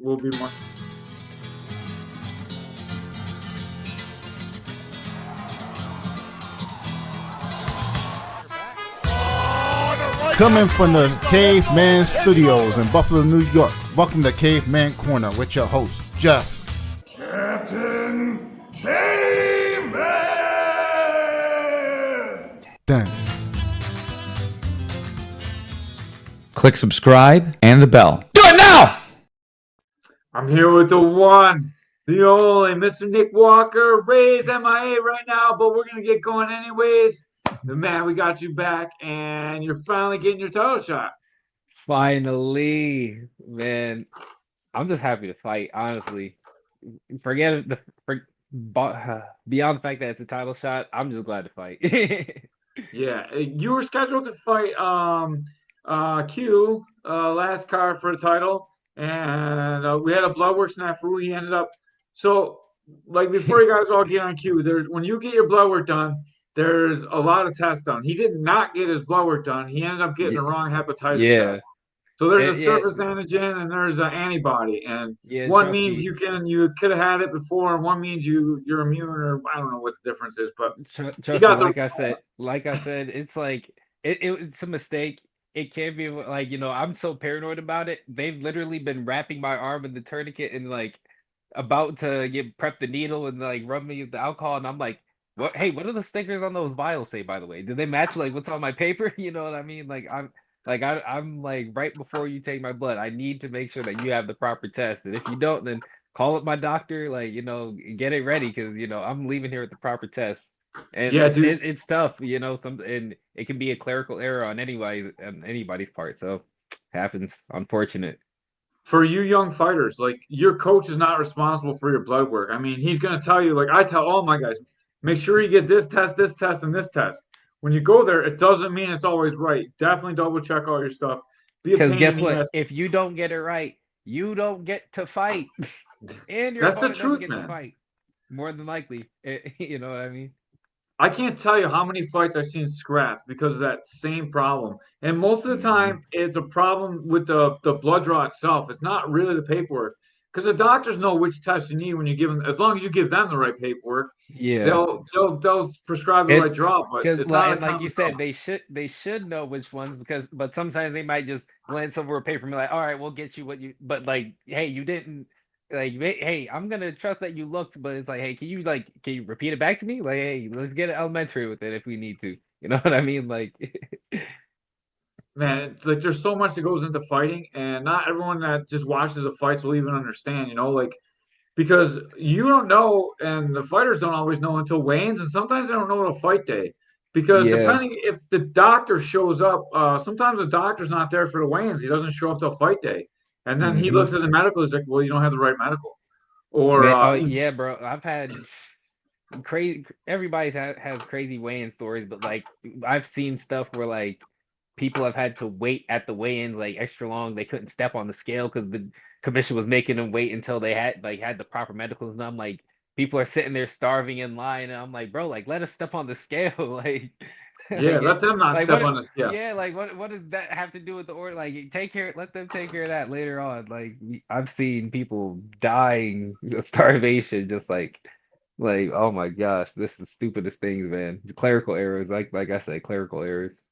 will be more. Coming from the Caveman Studios in Buffalo, New York. Welcome to Caveman Corner with your host, Jeff. Captain Caveman! Thanks. Click subscribe and the bell. Do it now! I'm here with the one, the only Mr. Nick Walker. Ray's MIA right now, but we're gonna get going anyways. The man, we got you back, and you're finally getting your title shot. Finally, man, I'm just happy to fight, honestly. Forget the beyond the fact that it's a title shot, I'm just glad to fight. Yeah, you were scheduled to fight Q last card for the title, and we had a bloodwork snafu. He ended up so like before you guys all get on Q. There's when you get your blood work done, there's a lot of tests done. He did not get his blood work done. He ended up getting the wrong hepatitis Yeah, test. So there's a yeah, surface antigen and there's an antibody, and yeah. one Trust means me, you could have had it before, and one means you're immune, or I don't know what the difference is, but he trust me. got the Like I said, it's like it's a mistake. It can't be like I'm so paranoid about it. They've literally been wrapping my arm in the tourniquet and like about to get prep the needle and like rub me with the alcohol, and I'm like, what? Hey, what do the stickers on those vials say, by the way? Do they match like what's on my paper? You know what I mean? I'm like right before you take my blood, I need to make sure that you have the proper test, and if you don't, then call up my doctor, like get it ready because I'm leaving here with the proper test. And yeah, dude. it's tough, and it can be a clerical error on anybody's part. So happens, unfortunate. For you young fighters, like your coach is not responsible for your blood work. I mean, he's going to tell you, like I tell all my guys, make sure you get this test, and this test. When you go there, it doesn't mean it's always right. Definitely double check all your stuff. Be a Because pain in guess the what? ass. If you don't get it right, you don't get to fight, and your That's the opponent doesn't truth, get to man. fight. More than likely, you know what I mean? I can't tell you how many fights I've seen scrapped because of that same problem. And most of the Hmm. time, it's a problem with the blood draw itself. It's not really the paperwork because the doctors know which test you need when you give them. As long as you give them the right paperwork, Yeah. they'll prescribe the right It draw. But because it's not a like you common said, draw. they should know which ones but sometimes they might just glance over a paper and be like, all right, we'll get you what you but like, hey, you didn't hey, I'm gonna trust that you looked, but it's like, hey, can you repeat it back to me? Like, hey, let's get elementary with it if we need to. You know what I mean? Like Man, it's like there's so much that goes into fighting, and not everyone that just watches the fights will even understand. Like because you don't know, and the fighters don't always know until weigh-ins, and sometimes they don't know until fight day. Because yeah. depending if the doctor shows up, sometimes the doctor's not there for the weigh-ins. He doesn't show up till fight day, and then he Hmm. looks at the medical. He's like, "Well, you don't have the right medical," or Man, oh yeah, bro. I've had crazy has crazy weigh-in stories, but like I've seen stuff where like people have had to wait at the weigh-ins like extra long. They couldn't step on the scale because the commission was making them wait until they had the proper medicals. And I'm like, people are sitting there starving in line, and I'm like, bro, like let us step on the scale, like, yeah, let them not like step what? on the scale. Yeah, like what does that have to do with the order? Like, let them take care of that later on. Like, I've seen people dying of starvation, just like, oh my gosh, this is the stupidest things, man. Clerical errors, like I said, clerical errors.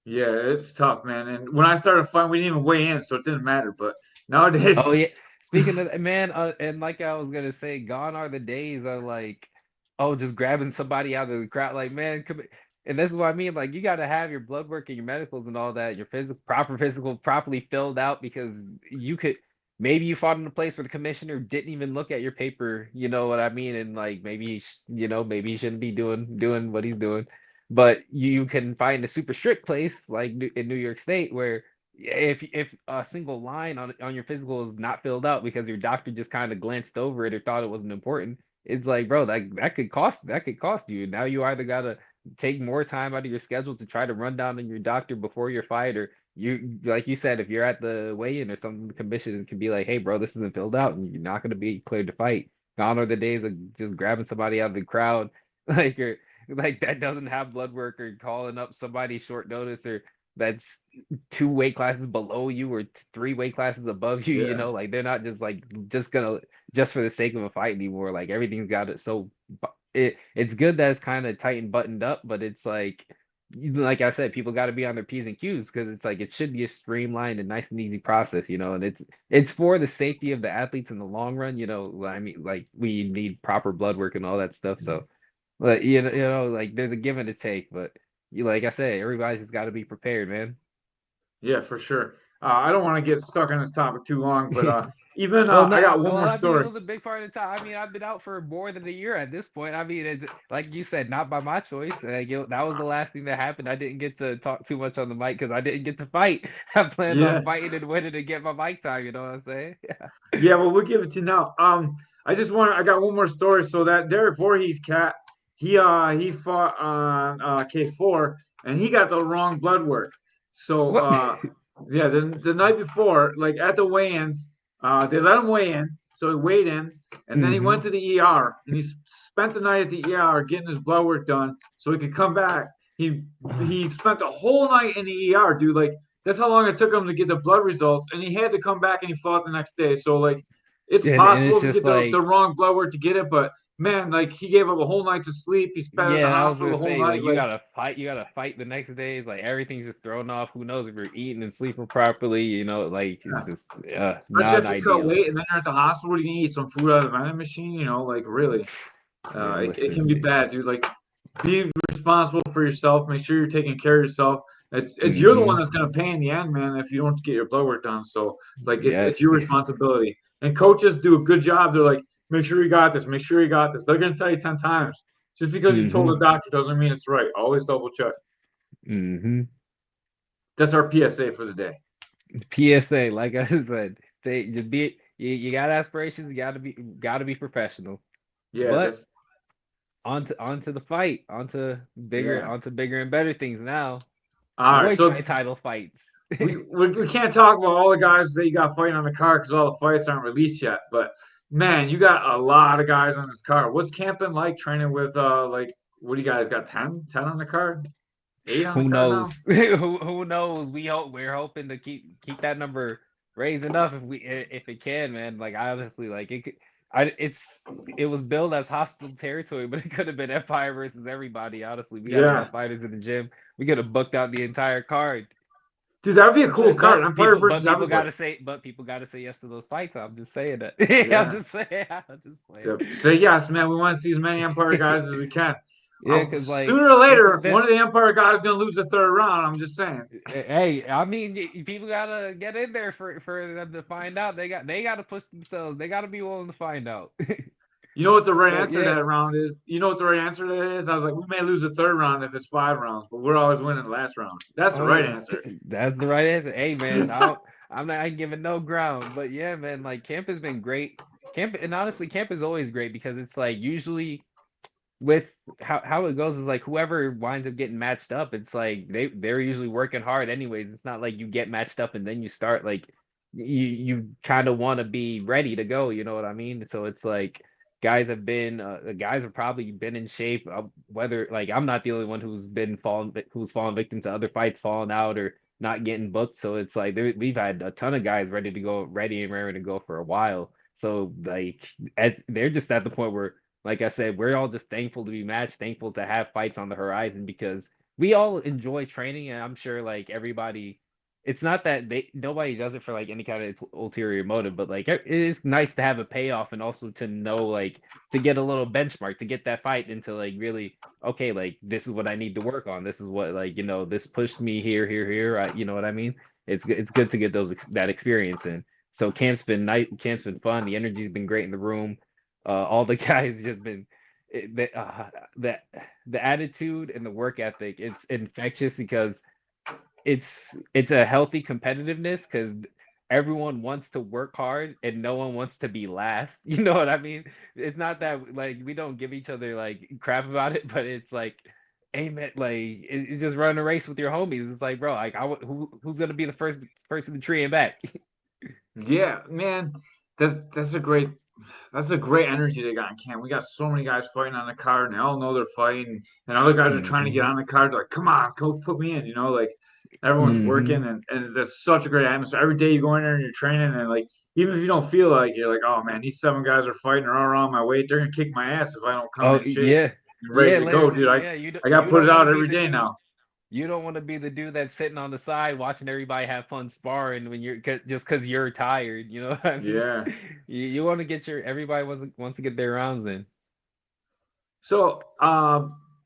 Yeah, it's tough, man. And when I started fighting, we didn't even weigh in, so it didn't matter. But nowadays, Oh yeah. Speaking of man, and like I was gonna say, gone are the days of like, oh, just grabbing somebody out of the crowd. Like, man, and this is what I mean. Like, you gotta have your blood work and your medicals and all that, your proper physical, properly filled out because you could maybe you fought in a place where the commissioner didn't even look at your paper. You know what I mean? And like maybe maybe he shouldn't be doing what he's doing. But you can find a super strict place like in New York State where if a single line on your physical is not filled out because your doctor just kind of glanced over it or thought it wasn't important, it's like, bro, that could cost you. Now you either gotta take more time out of your schedule to try to run down on your doctor before your fight, or you like you said, if you're at the weigh-in or something, the commission can be like, hey, bro, this isn't filled out, and you're not gonna be cleared to fight. Gone are the days of just grabbing somebody out of the crowd, like or like that doesn't have blood work or calling up somebody short notice or that's 2 weight classes below you or 3 weight classes above you, you Yeah. know, like they're not just like just gonna just for the sake of a fight anymore. Like everything's got it so it's good that it's kind of tight and buttoned up, but it's like like I said, people got to be on their P's and Q's because it's like it should be a streamlined and nice and easy process, you know, and it's for the safety of the athletes in the long run, you know. I mean, like we need proper blood work and all that stuff, so but you know, like there's a give and a take, but you like I said, everybody's just got to be prepared, man. Yeah, for sure. I don't want to get stuck on this topic too long, but even Well, I no, got one well, more I mean, it story. was a big part of the time. I mean, I've been out for more than a year at this point. I mean, it's like you said, not by my choice. That was the last thing that happened. I didn't get to talk too much on the mic because I didn't get to fight. I planned on Yeah, fighting and winning to get my mic time. You know what I'm saying? yeah. Well, we'll give it to you now. I got one more story. So that Derek Voorhees cat, he fought on K-4, and he got the wrong blood work. So What? yeah, the night before, like at the weigh-ins, they let him weigh in. So he weighed in, and then he Hmm. went to the ER, and he spent the night at the ER getting his blood work done so he could come back. He spent the whole night in the ER, dude. Like that's how long it took him to get the blood results, and he had to come back and he fought the next day. So like, it's And it's possible to just get the like, wrong blood work to get it, but man, like he gave up a whole night to sleep. He spent in the yeah, I was hospital gonna the whole say, like night. Like, you gotta fight the next day. It's like everything's just thrown off. Who knows if you're eating and sleeping properly? You know, like it's just especially not if you cut ideal. weight and then you're at the hospital, what are you gonna eat? Some food out of the vending machine? You know, like really, Yeah, it can be listen. bad, dude. Like, be responsible for yourself. Make sure you're taking care of yourself. It's you're the one Hmm. that's gonna pay in the end, man. If you don't get your blood work done, so like it's Yes. your responsibility. And coaches do a good job. They're like, make sure you got this. Make sure you got this. They're gonna tell you 10 times. Just because you told Hmm. the doctor doesn't mean it's right. Always double check. Hmm. That's our PSA for the day. PSA, like I said, they just be you got aspirations, you gotta be professional. Yeah, But that's onto the fight, yeah. onto bigger and better things now. All right, Muay so Thai title fights. we can't talk about all the guys that you got fighting on the card because all the fights aren't released yet. But man, you got a lot of guys on this card. What's camp been like training with like what do you guys got 10 on the card? 8 on the Who card now? knows? Who knows? We're hoping to keep that number raised enough if it can, man. Like I honestly like it. It was billed as hostile territory, but it could have been Empire versus everybody. Honestly, we got enough Yeah. fighters in the gym. We could have booked out the entire card. Dude, that would be a cool card. Empire But versus everybody. people gotta say yes to those fights. I'm just saying that. I'm Yeah. just saying. I'm just playing. Yep. Say yes, man. We want to see as many Empire guys as we can. Yeah, because like Sooner or it's later, one of this. the Empire guys is gonna lose the third round. I'm just saying. Hey, I mean, people gotta get in there for them to find out. They gotta push themselves. They gotta be willing to find out. You know what the right But answer to yeah, that round is? You know what the right answer to that is? I was like, we may lose the third round if it's 5 rounds, but we're always winning the last round. That's the oh right yeah, answer. that's the right answer. Hey man, I'm not giving no ground. But yeah, man, like camp has been great. Camp and honestly, camp is always great because it's like usually with how it goes is like whoever winds up getting matched up, it's like they're usually working hard anyways. It's not like you get matched up and then you start like you kind of want to be ready to go, you know what I mean? So it's like guys have probably been in shape, whether like I'm not the only one who's fallen victim to other fights falling out or not getting booked. So it's like we've had a ton of guys ready and raring to go for a while. So like they're just at the point where like I said, we're all just thankful to be matched, thankful to have fights on the horizon because we all enjoy training, and I'm sure like everybody, it's not that nobody does it for like any kind of ulterior motive, but like it is nice to have a payoff and also to know like to get a little benchmark to get that fight into like really okay, like this is what I need to work on. This is what like this pushed me here. You know what I mean? It's good to get that experience in. So camp's been fun. The energy's been great in the room. All the guys just been the the attitude and the work ethic. It's infectious because it's a healthy competitiveness because everyone wants to work hard and no one wants to be last. You know what I mean? It's not that like we don't give each other like crap about it, but it's like. Amen. Like it's just running a race with your homies. It's like, bro, like who's gonna be the first in the tree and back? Yeah, man, that's a great energy they got in camp. We got so many guys fighting on the card, and they all know they're fighting, and other guys are trying to get Hmm. on the card. They're like, come on, coach, put me in. Like Everyone's Hmm. working, and there's such a great atmosphere. Every day you go in there and you're training, and like even if you don't feel like, you're like, oh man, these 7 guys are fighting, are all around my weight. They're gonna kick my ass if I don't come Oh in shape yeah, and ready yeah, to go, dude. literally, I yeah. I got to You put don't it want to out be every the day dude. now. You don't want to be the dude that's sitting on the side watching everybody have fun sparring when just because you're tired. You know what I mean? Yeah. You want to get your everybody wants to get their rounds in. So,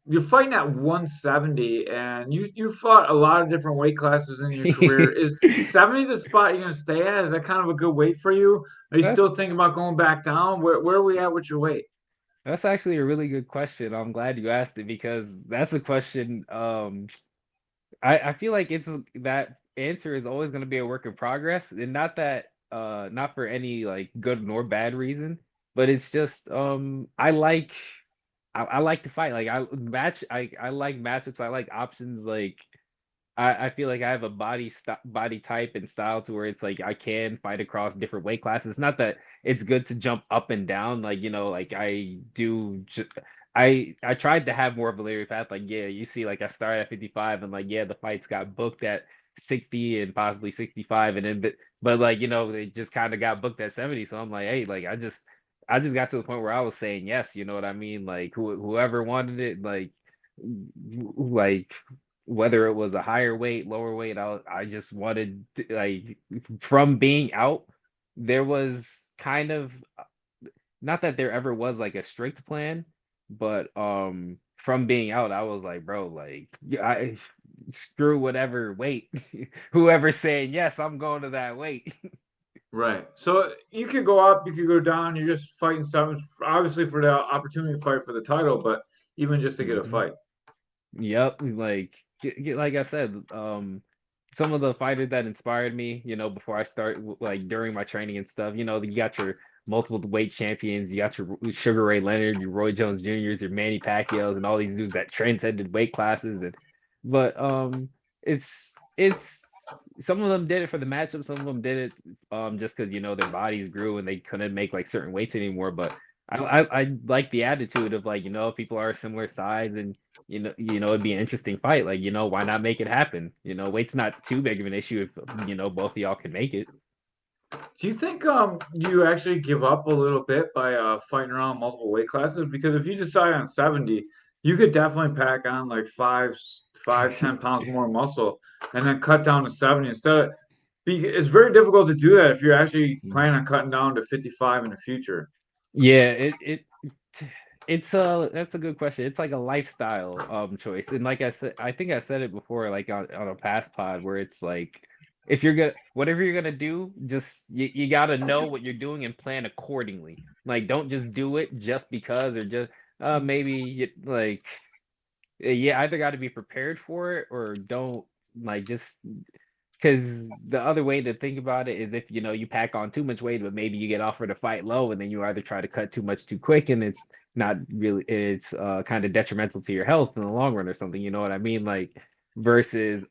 you're fighting at 170, and you fought a lot of different weight classes in your career. Is 70 the spot you're gonna stay at? Is that kind of a good weight for you? Are you That's still thinking about going back down? Where are we at with your weight? that's actually a really good question. I'm glad you asked it because that's a question. I feel like that answer is always going to be a work in progress, and not for any like good nor bad reason, but it's just I like to fight. Like I like matchups. I like options. Like I feel like I have a body type and style to where it's like I can fight across different weight classes. It's not that it's good to jump up and down, like like I do. I tried to have more of a linear path. Like yeah, you see, like I started at 55, and like yeah, the fights got booked at 60 and possibly 65, and then but like they just kind of got booked at 70. So I'm like, hey, like I just got to the point where I was saying yes. You know what I mean? Like whoever wanted it, like whether it was a higher weight, lower weight, I just wanted like from being out, there was kind of not that there ever was like a strict plan, but from being out, I was like, bro, like I screw whatever weight, whoever's saying yes, I'm going to that weight. Right. So you could go up, you could go down. You're just fighting something, obviously for the opportunity to fight for the title, but even just to get a Mhm. fight. Yep, like like I said, some of the fighters that inspired me, before I start like during my training and stuff, you got your multiple weight champions, you got your Sugar Ray Leonard, your Roy Jones Jr.'s, your Manny Pacquiao's, and all these dudes that transcended weight classes, but it's some of them did it for the matchup, some of them did it just because their bodies grew and they couldn't make like certain weights anymore, but I like the attitude of like people are a similar size and it'd be an interesting fight. Like, why not make it happen? Weight's not too big of an issue if both of y'all can make it. Do you think you actually give up a little bit by fighting around multiple weight classes? Because if you decide on 70, you could definitely pack on like 10 pounds more muscle and then cut down to 70 instead of it's very difficult to do that if you're actually planning on cutting down to 55 in the future. Yeah, it's that's a good question. It's like a lifestyle choice. And like I said, I think I said it before, like on a past pod where it's like if you're gonna whatever you're gonna do, just you gotta know what you're doing and plan accordingly. Like don't just do it just because or just maybe like you either got to be prepared for it or don't like just because the other way to think about it is if you pack on too much weight, but maybe you get offered a fight low, and then you either try to cut too much too quick, and it's not really it's kind of detrimental to your health in the long run or something. You know what I mean? Like versus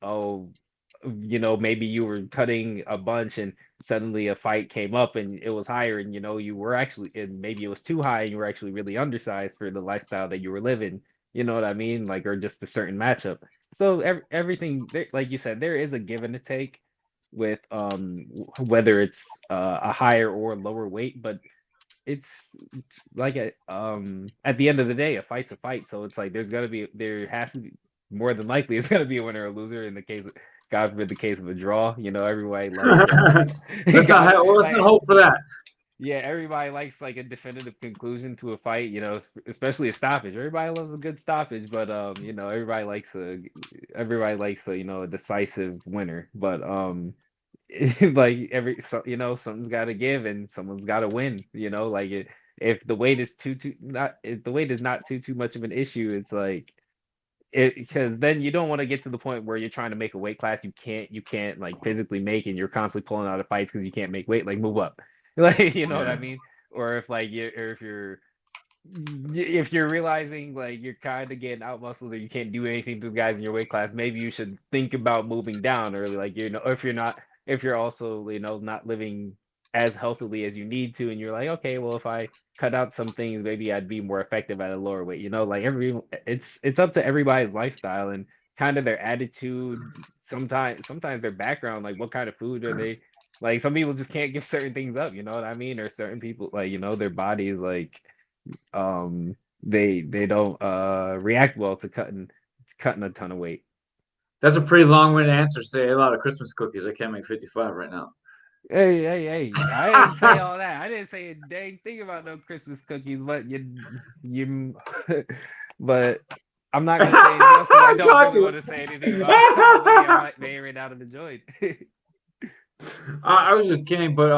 maybe you were cutting a bunch and suddenly a fight came up and it was higher, and you were actually and maybe it was too high and you were actually really undersized for the lifestyle that you were living. You know what I mean? Like or just a certain matchup. So everything there, like you said, there is a give and a take with whether it's a higher or lower weight, but it's like at the end of the day, a fight's a fight. So it's like there has to be more than likely it's gonna be a winner or loser in the case of God forbid the case of a draw. Everybody likes God Let's not like hope for that. yeah, everybody likes like a definitive conclusion to a fight, especially a stoppage. Everybody loves a good stoppage, but everybody likes a decisive winner. But like something's got to give and someone's got to win. Like if the weight is too not if the weight is not too much of an issue, it's like it because then you don't want to get to the point where you're trying to make a weight class you can't like physically make and you're constantly pulling out of fights because you can't make weight. Like move up, like you know what I Yeah. mean? Or if like you or if you're realizing like you're kind of getting out muscled or you can't do anything to the guys in your weight class, maybe you should think about moving down early. Like if you're also not living as healthily as you need to, and you're like, okay, well if I cut out some things, maybe I'd be more effective at a lower weight. Like it's up to everybody's lifestyle, and kind of their attitude, sometimes their background, like what kind of food are they like. Some people just can't give certain things up, you know what I mean? Or certain people, like, you know, their bodies like um they don't react well to cutting a ton of weight. That's a pretty long-winded answer. Say a lot of Christmas cookies. I can't make 55 right now. Hey, I didn't say all that. I didn't say a dang thing about no Christmas cookies, but you but I'm not gonna say anything else because I don't Got really you. want to say anything about the cookie I might may or may not have enjoyed. I was just kidding, but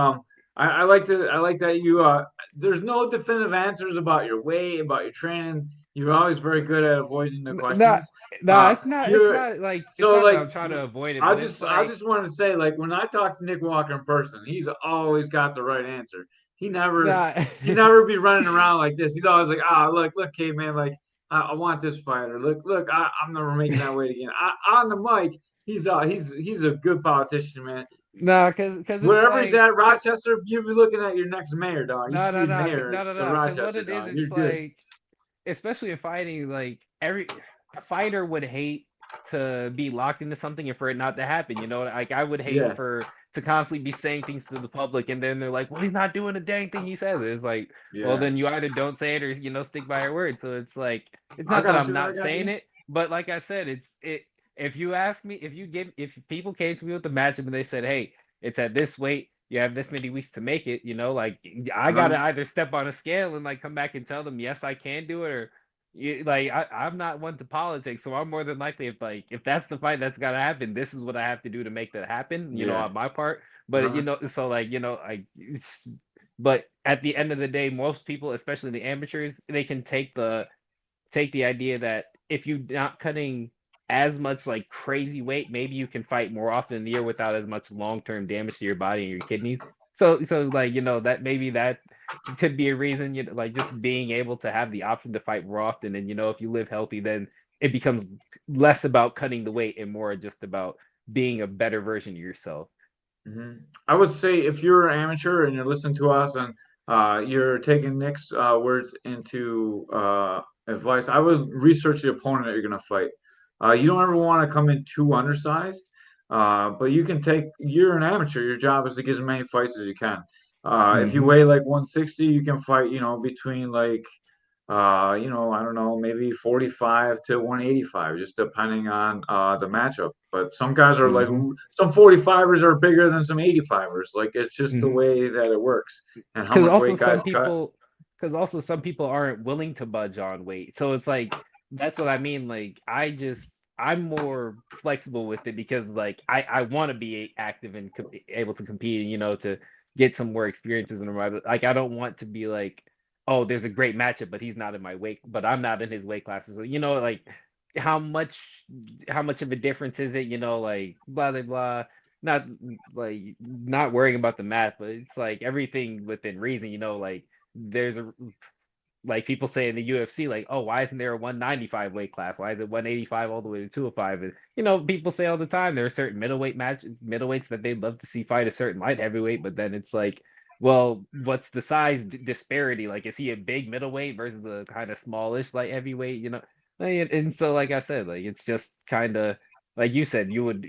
I like that you there's no definitive answers about your weight, about your training. You're always very good at avoiding the No, questions. no, it's You're not like it's so not that like I'm trying to avoid it, I but it's just I like just wanted to say like when I talk to Nick Walker in person, he's always got the right answer. nah. He never be running around like this. He's always like, look, caveman, like I want this fighter. Look, I'm never making that weight again. On the mic, he's a good politician, man. No, cause it's Wherever he's like at, Rochester, you'll be looking at your next mayor, dog. You no, should no, be no, mayor no, no, of no. Because what Rochester, it is, dog. You're it's good. like, especially in fighting, like every a fighter would hate to be locked into something and for it not to happen. You know, like I would hate Yeah, for to constantly be saying things to the public, and then they're like, "Well, he's not doing a dang thing he says." It's like, well, yeah. then you either don't say it or stick by your word. So it's like, it's I not that got I'm you. I not got saying you. it, but like I said, it. If you ask me, if people came to me with the matchup and they said, "Hey, it's at this weight. You have this many weeks to make it," you know, like I gotta Uh-huh. either step on a scale and like come back and tell them, yes, I can do it, or like I'm not one to politics, so I'm more than likely if that's the fight that's gotta happen, this is what I have to do to make that happen, you know, Yeah. on my part. But Uh-huh. so like but at the end of the day, most people, especially the amateurs, they can take the idea that if you're not cutting as much like crazy weight, maybe you can fight more often in the year without as much long-term damage to your body and your kidneys. So like, you know, that maybe that could be a reason, you know, like just being able to have the option to fight more often. And, you know, if you live healthy, then it becomes less about cutting the weight and more just about being a better version of yourself. I would say if you're an amateur and you're listening to us and you're taking Nick's words into advice, I would research the opponent that you're going to fight. You don't ever want to come in too undersized, but you can take. You're an amateur. Your job is to get as many fights as you can. If you Hmm. weigh like 160, you can fight. You know, between like I don't know, maybe 45 to 185, just depending on the matchup. But some guys are like, Hmm. some 45ers are bigger than some 85ers. Like, it's just the Hmm. way that it works and how because much also weight guys some cut. people because also some people aren't willing to budge on weight, so it's like that's what I mean. Like I'm more flexible with it because like I want to be active and able to compete and, you know, to get some more experiences in the right. Like I don't want to be like, oh, there's a great matchup but he's not in my weight, but I'm not in his weight classes, so, you know, like how much how much of a difference is it, you know, like blah blah blah. Not like not worrying about the math, but it's like everything within reason, you know, like there's a like people say in the UFC, like, oh, why isn't there a 195 weight class? Why is it 185 all the way to 205? And, you know, people say all the time there are certain middleweights that they'd love to see fight a certain light heavyweight, but then it's like, well, what's the size disparity? Like, is he a big middleweight versus a kind of smallish light heavyweight? You know, and so like I said, like it's just kind of like you said, you would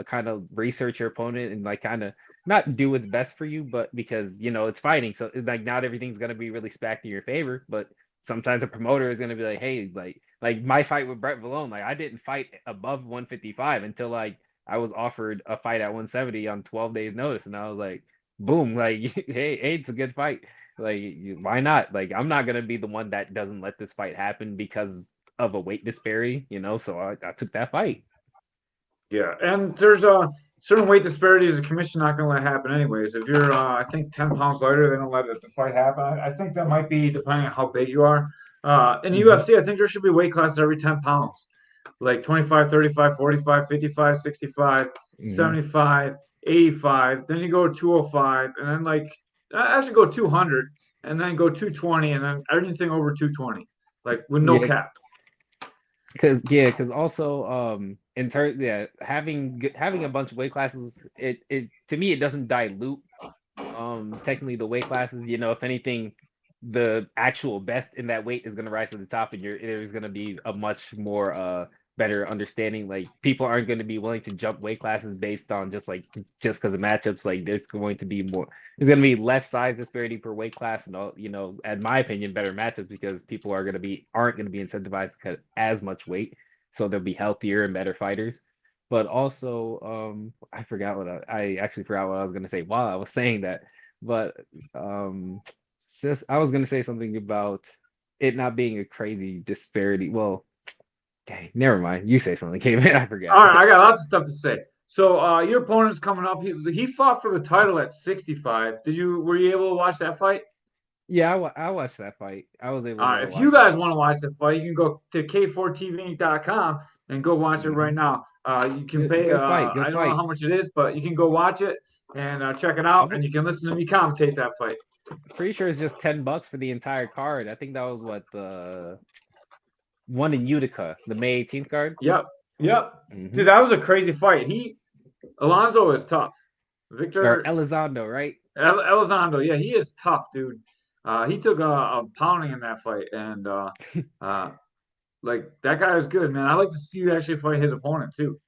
kind of research your opponent and like kind of not do what's best for you, but because, you know, it's fighting, so like not everything's gonna be really stacked in your favor. But sometimes a promoter is gonna be like, hey, like my fight with Brett Valone, like I didn't fight above 155 until like I was offered a fight at 170 on 12 days notice, and I was like, boom, like hey, it's a good fight. Like why not? Like I'm not gonna be the one that doesn't let this fight happen because of a weight disparity, you know. So I took that fight. Yeah, and there's a certain weight disparities. The commission not going to let happen anyways. If you're, I think, 10 pounds lighter, they don't let the fight happen. I think that might be depending on how big you are. In the Hmm. UFC, I think there should be weight classes every 10 pounds, like 25, 35, 45, 55, 65, Hmm. 75, 85. Then you go 205, and then like I actually go 200, and then go 220, and then anything over 220, like with no Yeah, cap. because also in turn, yeah, having a bunch of weight classes, it to me it doesn't dilute technically the weight classes. You know, if anything, the actual best in that weight is going to rise to the top, and there's going to be a much more better understanding. Like people aren't going to be willing to jump weight classes based on just because of matchups. Like there's going to be more. There's going to be less size disparity per weight class, and all, in my opinion, better matchups because people aren't going to be incentivized to cut as much weight, so they'll be healthier and better fighters. But also, I actually forgot what I was going to say while I was saying that. But I was going to say something about it not being a crazy disparity. Well, dang, never mind. You say something, Caveman. I forgot. All right, I got lots of stuff to say. So your opponent's coming up. He fought for the title at 65. Were you able to watch that fight? Yeah, I watched that fight. I was able All to right, if you watch that guys fight. want to watch the fight, you can go to k4tv.com and go watch it right Hmm. now. You can Good, pay. good fight. I Good don't know fight. how much it is, but you can go watch it and check it out, I'm and you can listen to me commentate that fight. pretty sure it's just $10 for the entire card. I think that was what the one in Utica, the May 18th card. Yep, yep, Hmm. dude, that was a crazy fight. Alonzo is tough. Or Victor Elizondo, right? Elizondo, yeah, he is tough, dude. He took a pounding in that fight, and uh, like that guy is good, man. I like to see you actually fight his opponent too.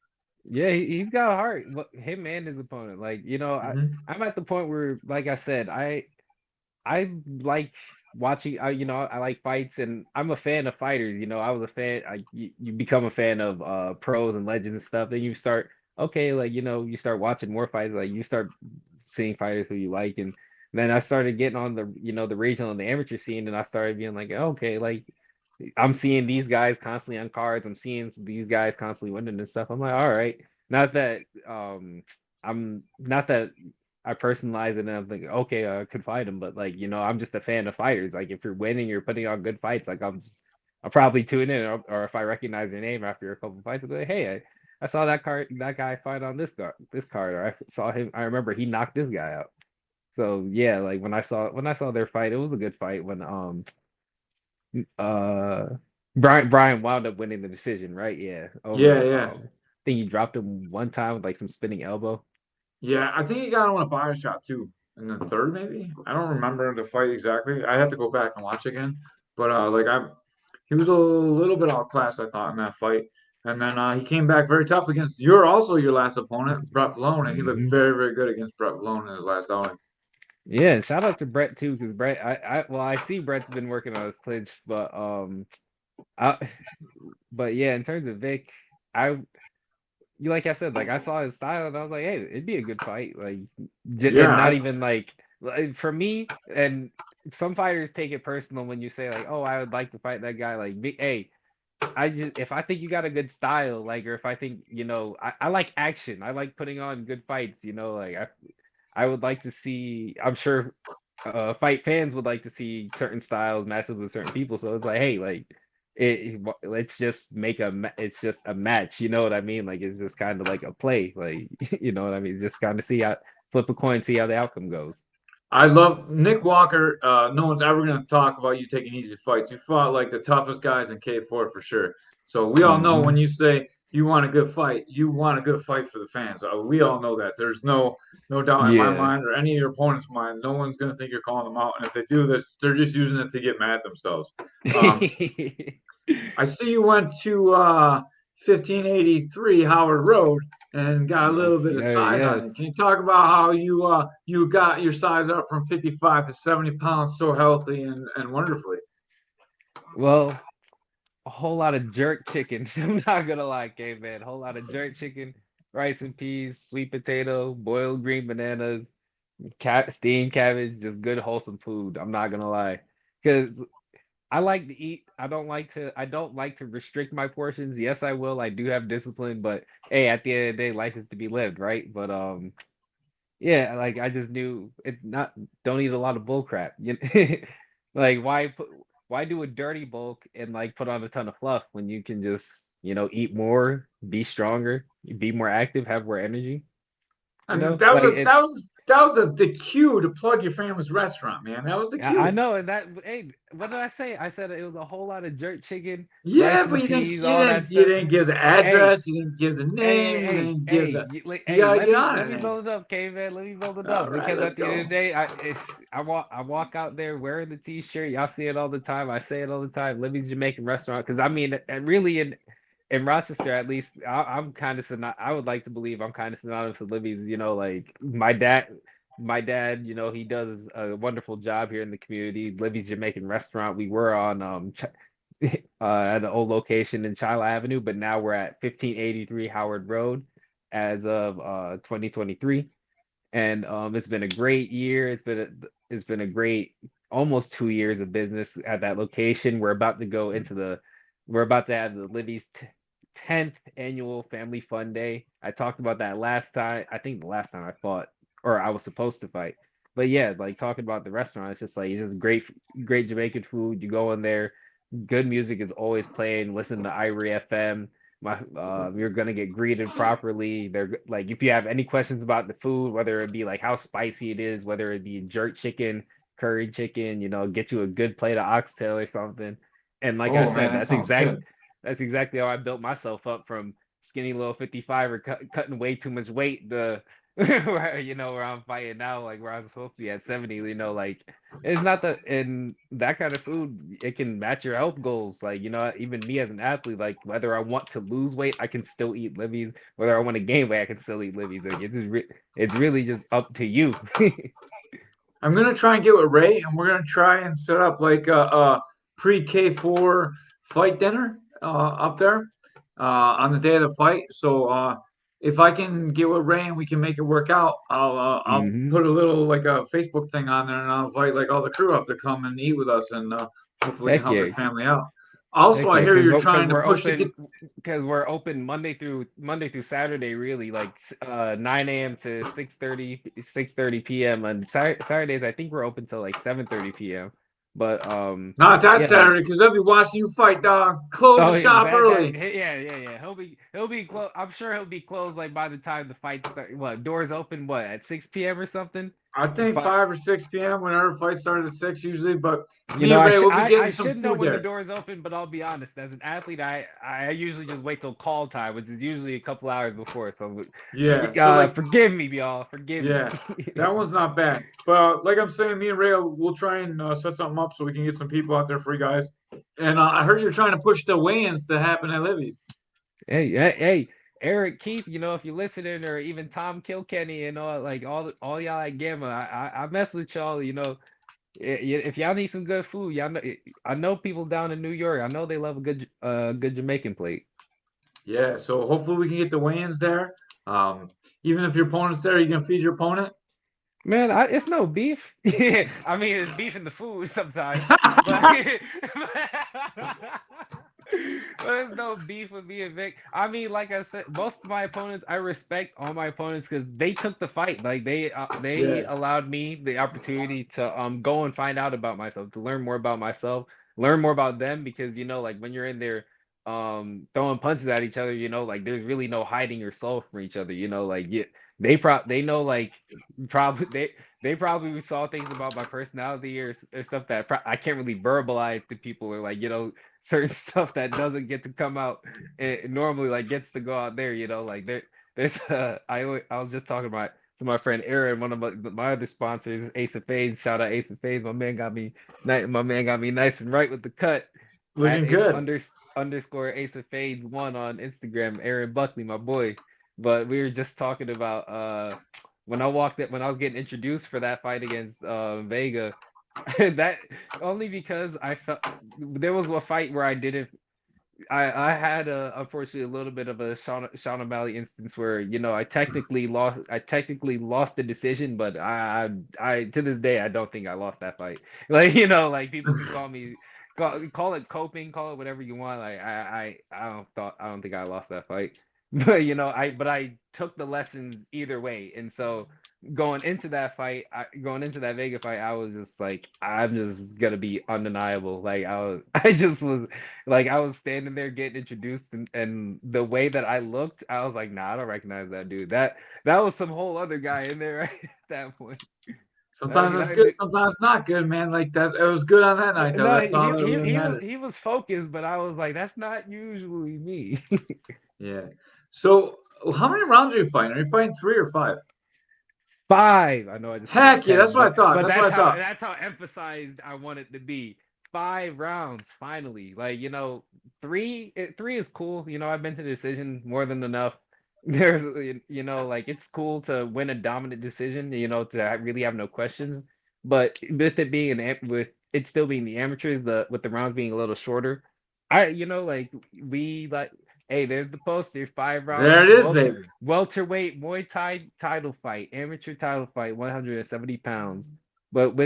Yeah, he's got a heart. Him and his opponent. Like, Hmm. I'm at the point where, like I said, I like watching. I like fights, and I'm a fan of fighters. I was a fan. You become a fan of pros and legends and stuff. Then you start, okay, like you start watching more fights. Like you start seeing fighters who you like, and then I started getting on the regional and the amateur scene, and I started being like, okay, like I'm seeing these guys constantly on cards. I'm seeing these guys constantly winning and stuff. I'm like, all right. Not that I'm not that I personalize it and I'm like, okay, I could fight him, but like, I'm just a fan of fighters. Like if you're winning, you're putting on good fights, like I'll probably tune in, or if I recognize your name after a couple of fights, I'll be like, hey, I saw that guy fight on this card, or I saw him, I remember he knocked this guy out. So yeah, like when I saw their fight, it was a good fight when uh Brian wound up winning the decision, right? Yeah. Yeah, Over yeah, I think he dropped him one time with like some spinning elbow. yeah. I think he got him on a body shot too in the third, maybe. I don't remember the fight exactly. I have to go back and watch again. But he was a little bit outclassed, I thought, in that fight. And then he came back very tough against your last opponent, Brett Malone, and he looked Hmm. very, very good against Brett Malone in his last outing. Yeah, and shout out to Brett too, because Brett, I see Brett's been working on his clinch, I, but yeah, in terms of Vic, I, like I said, like I saw his style and I was like, hey, it'd be a good fight, like, Yeah, and not even like for me, and some fighters take it personal when you say like, oh, I would like to fight that guy, like, hey, if I think you got a good style, like, or if I think, I like action. I like putting on good fights, like I would like to see, I'm sure fight fans would like to see certain styles matches with certain people. So it's like, hey, like let's just it's just a match, you know what I mean? Like it's just kind of like a play, like you know what I mean? Just kind of see how flip a coin, see how the outcome goes. I love Nick Walker. No one's ever going to talk about you taking easy fights. You fought like the toughest guys in K4 for sure. So we all know when Hmm. you say you want a good fight, you want a good fight for the fans. We all know that. There's no doubt in my Yeah. mind or any of your opponent's mind. No one's going to think you're calling them out, and if they do this, they're just using it to get mad at themselves. Um, I see you went to 1583 Howard Road and got a Yes, little bit of sir. size on you. Can Yes. you talk about how you got your size up from 55 to 70 pounds so healthy and wonderfully? Well, a whole lot of jerk chicken. I'm not gonna lie, caveman. A whole lot of jerk chicken, rice and peas, sweet potato, boiled green bananas, steamed cabbage, just good wholesome food. I'm not gonna lie, because I like to eat. I don't like to restrict my portions. Yes, I will. I do have discipline, but hey, at the end of the day, life is to be lived, right? But yeah, like I just knew it not don't eat a lot of bull crap. Like why do a dirty bulk and like put on a ton of fluff when you can just, eat more, be stronger, be more active, have more energy, And Like it that was the cue to plug your family's restaurant, man. That was the I cue. know, and that, hey, what did I say? I said it was a whole lot of jerk chicken, Yeah, rice but and you didn't peas, you all that didn't you stuff. didn't give the Hey, address. You didn't give the hey, name. You hey, didn't give hey, the. hey, You gotta get let on me it, man. build it up, caveman. Let me build it All up right, because let's at the end of go. the day, I walk out there wearing the t-shirt. Y'all see it all the time. I say it all the time. Libby's Jamaican restaurant because I mean, and really, in Rochester, at least, I'm kind of I would like to believe I'm kind of synonymous with Libby's. You know, like my dad, you know, he does a wonderful job here in the community. Libby's Jamaican restaurant. We were on at an old location in Chila Avenue, but now we're at 1583 Howard Road as of 2023. And it's been a great year. It's been a great almost 2 years of business at that location. We're about to have the Libby's 10th annual Family Fun Day. I talked about that last time. I think the last time I fought or I was supposed to fight. But yeah, like talking about the restaurant, it's just great Jamaican food. You go in there, good music is always playing. Listen to Irie FM. You're gonna get greeted properly. Like if you have any questions about the food, whether it be like how spicy it is, whether it be jerk chicken, curry chicken, you know, get you a good plate of oxtail or something. And like I Oh man, said, that sounds good. that's exactly how I built myself up from skinny little 55 or cutting way too much weight to where I'm fighting now, like where I was supposed to be at 70, like it's not that in that kind of food, it can match your health goals. Like, even me as an athlete, like whether I want to lose weight, I can still eat Libby's. Whether I want to gain weight, I can still eat Libby's. Like it's really just up to you. I'm gonna try and get with Ray, and we're gonna try and set up like a pre K4 fight dinner up there on the day of the fight. So if I can get with Ray and we can make it work out, I'll hmm put a little like a Facebook thing on there, and I'll invite like all the crew up to come and eat with us, and hopefully we can Heck help your yeah. family out. Also, Heck I yeah, hear because you're trying to we're push to get. open Monday through Saturday, really, like 9 a.m. to 6:30 p.m. And Saturdays, I think we're open till like 7:30 p.m. But Not that yeah, like Saturday, because they'll be watching you fight, dog. Close the oh yeah, shop that early. yeah. He'll be close. I'm sure he'll be closed like by the time the fight start. What, doors open? What, at 6 p.m. or something? I think Fight. 5 or 6 p.m. whenever fights start at 6 usually. But me and Ray I will be I getting some should know food when the there. doors open, but I'll be honest. As an athlete, I usually just wait till call time, which is usually a couple hours before. So Yeah. So like, forgive me, y'all. Forgive me. yeah, that one's not bad. But like I'm saying, me and Ray will try and set something up so we can get some people out there for you guys. And I heard you're trying to push the weigh-ins to happen at Livy's. Hey, Eric Keith, if you're listening, or even Tom Kilkenny and all y'all at Gamma, I mess with y'all. If y'all need some good food, y'all know, I know people down in New York. I know they love a good Jamaican plate. Yeah. So hopefully we can get the weigh-ins there. Even if your opponent's there, you can feed your opponent. Man, it's no beef. I mean, it's beef in the food sometimes, but there's no beef with me and Vic. I mean, like I said, most of my opponents, I respect all my opponents because they took the fight. Like they Yeah. allowed me the opportunity to go and find out about myself, to learn more about myself, learn more about them. Because like when you're in there throwing punches at each other, like there's really no hiding your soul from each other. Like they know, like probably they probably saw things about my personality or stuff that I can't really verbalize to people, or like certain stuff that doesn't get to come out and normally like gets to go out there. Like there's I was just talking about to my friend Aaron, one of my other sponsors, Ace of Fades. Shout out Ace of Fades. My man got me nice and right with the cut at Looking good. underscore Ace of Fades one on Instagram. Aaron Buckley, my boy. But we were just talking about when I was getting introduced for that fight against Vega. That only because I felt there was a fight where I didn't. I had unfortunately a little bit of a Sean O'Malley instance where I technically lost the decision, but I to this day I don't think I lost that fight. Like like people can call it coping, call it whatever you want. Like I don't think I lost that fight. But I took the lessons either way, and so going into that Vega fight, I was just like, I'm just gonna be undeniable. Like I just was like, I was standing there getting introduced, and the way that I looked, I was like, nah, I don't recognize that dude. That was some whole other guy in there right at that point. Sometimes it's good, sometimes not good, man. Like that, it was good on that night, though. No, That's all that really matters. he was focused, but I was like, that's not usually me. Yeah. So, how many rounds are you fighting? Are you fighting 3 or 5? 5. I know I just put up Heck yeah, 10, that's what I thought. but That's what I thought. that's how emphasized I want it to be. 5 rounds finally. Like, three is cool. I've been to decision more than enough. There's, like it's cool to win a dominant decision, really have no questions. But with it being with it still being the amateurs, with the rounds being a little shorter, like we like, hey, there's the poster, 5 round There it is, baby. welterweight Muay Thai title fight, amateur title fight, 170 pounds. But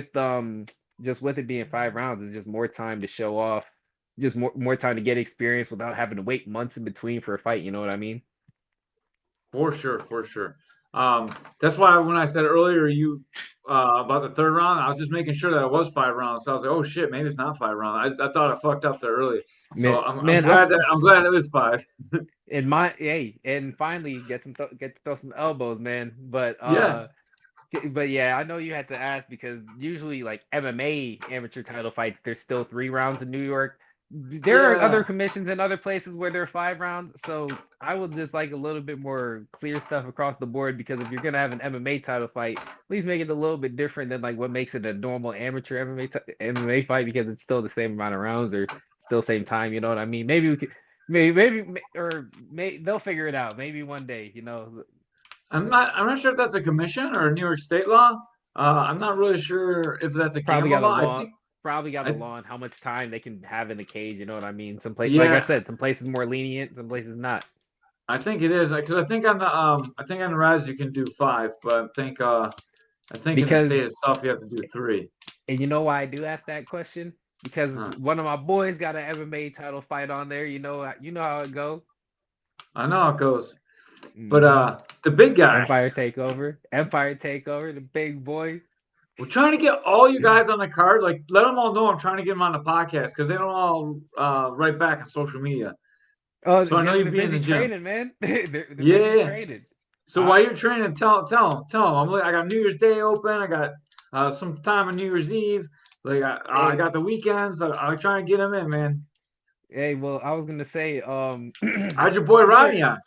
just with it being 5 rounds, it's just more time to show off, just more time to get experience without having to wait months in between for a fight. You know what I mean? For sure, for sure. That's why when I said earlier about the third round, I was just making sure that it was 5 rounds. So I was like, oh shit, maybe it's not 5 rounds. I thought I fucked up there early. So Man, I'm man, glad it is five. in my hey, and finally get to throw some elbows, man. Yeah, But yeah, I know you had to ask because usually like MMA amateur title fights, there's still 3 rounds in New York. There are other yeah. commissions in other places where there are 5 rounds. So I would just like a little bit more clear stuff across the board because if you're gonna have an MMA title fight, please make it a little bit different than like what makes it a normal amateur MMA fight because it's still the same amount of rounds or still same time. You know what I mean? Maybe we could. They'll figure it out. Maybe one day, I'm not sure if that's a commission or a New York state law. I'm not really sure if that's a probably camera got a law. law probably got a I law on how much time they can have in the cage, you know what I mean? Some place, like I yeah, said, some places more lenient, some places not. I think it is because I think on the rise you can do five, but I think in the state Because itself you have to do three. and you know why I do ask that question? Because Huh. one of my boys got an MMA title fight on there. You know how it go. I know how it goes, but hmm the big guy. Empire Takeover, the big boy. We're trying to get all you guys on the card. Like, let them all know I'm trying to get them on the podcast because they don't all write back on social media. Oh, So I know because you'd they're be in the busy gym. training, man. They're busy Yeah. training. So I while you're training, tell them. I got New Year's Day open. I got some time on New Year's Eve. Like I hey got the weekends. I'm trying to get them in, man. hey. Well, I was gonna say How'd your boy I'm sure. Rodney on?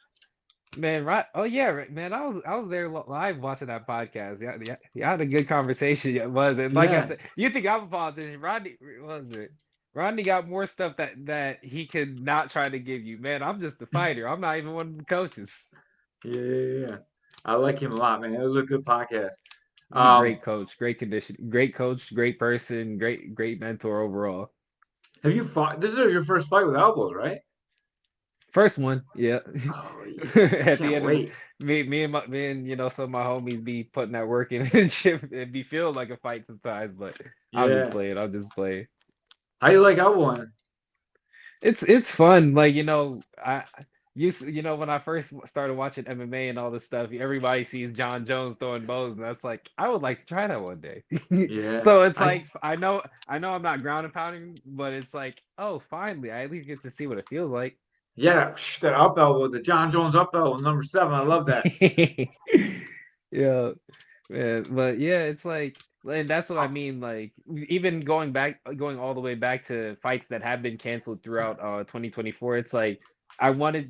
Man, right? Oh yeah, man. I was there live watching that podcast. Yeah, yeah, yeah. I had a good conversation. It was, and like I Yeah. said, you think I'm a politician? Rodney was it? Rodney got more stuff that he could not try to give you. Man, I'm just a fighter. I'm not even one of the coaches. Yeah. I like him a lot, man. It was a good podcast. He's a Um, great coach, great condition, great coach, great person, great mentor overall. have you fought? This is your first fight with elbows, right? First one, yeah. Oh yeah, I At the can't end of wait. me and some of my homies be putting that work in and shit. It be feel like a fight sometimes, but I'm just Yeah. playing. I'm just playing. How you like elbowing? It's fun. Like I used when I first started watching MMA and all this stuff, everybody sees John Jones throwing bows, and that's like I would like to try that one day. Yeah. So it's I like I know I'm not ground and pounding, but it's like oh finally I at least get to see what it feels like. yeah, that up elbow, the John Jones up elbow, number 7. I love that. Yeah, man. But yeah, it's like, and that's what I Uh, mean. Like, even going all the way back to fights that have been canceled throughout 2024. It's like I wanted,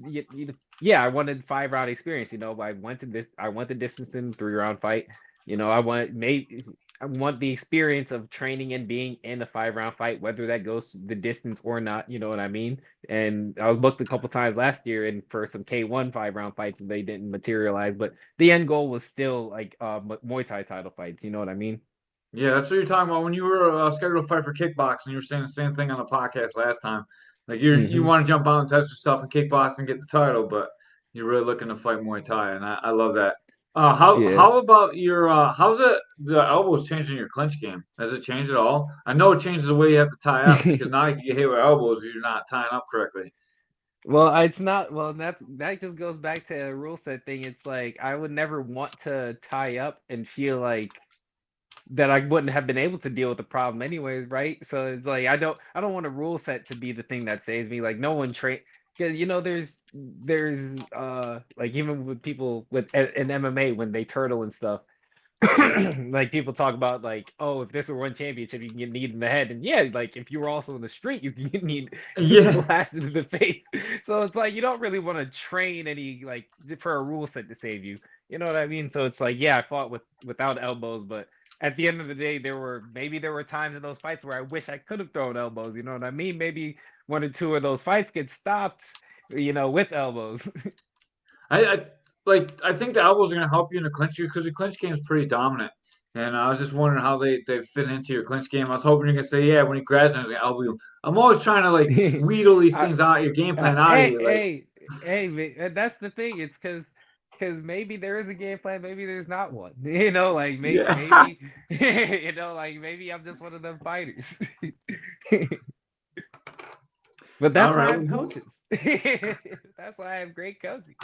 yeah, I wanted 5 round experience. I went the distance in 3 round fight. I want the experience of training and being in a 5 round fight, whether that goes the distance or not. You know what I mean? And I was booked a couple times last year and for some K1 5 round fights and they didn't materialize. But the end goal was still like Muay Thai title fights. You know what I mean? yeah, that's what you're talking about when you were scheduled to fight for kickboxing. You were saying the same thing on the podcast last time. Like you hmm want to jump out and test yourself in kickboxing and get the title, but you're really looking to fight Muay Thai, and I love that. Yeah. How about your how's it the elbows changing your clinch game? Has it changed at all? I know it changes the way you have to tie up because now you get hit with elbows if you're not tying up correctly. Well, it's not. Well, that just goes back to a rule set thing. It's like I would never want to tie up and feel like that I wouldn't have been able to deal with the problem anyways, right? So it's like I don't want a rule set to be the thing that saves me. Like no one train because there's like even with people with in MMA when they turtle and stuff, Yeah, like people talk about like, oh, if this were one championship, you can get kneed in the head, and yeah, like if you were also in the street, you can get kneed, yeah, blasted in the face. So it's like you don't really want to train any like for a rule set to save you. You know what I mean? So it's like, yeah, I fought without elbows, but at the end of the day, there were times in those fights where I wish I could have thrown elbows. You know what I mean? Maybe one or two of those fights get stopped, with elbows. I I think the elbows are gonna help you in the clinch because your clinch game is pretty dominant. And I was just wondering how they fit into your clinch game. I was hoping you're gonna say, yeah, when he grabs him, he's gonna elbow you. I'm always trying to like wheedle these I, things out, your game plan out of hey, you. Like, hey, man, and that's the thing. It's because maybe there is a game plan, maybe there's not one. Like yeah. maybe, like maybe I'm just one of them fighters. But All that's why I right. have coaches. That's why I have great coaching.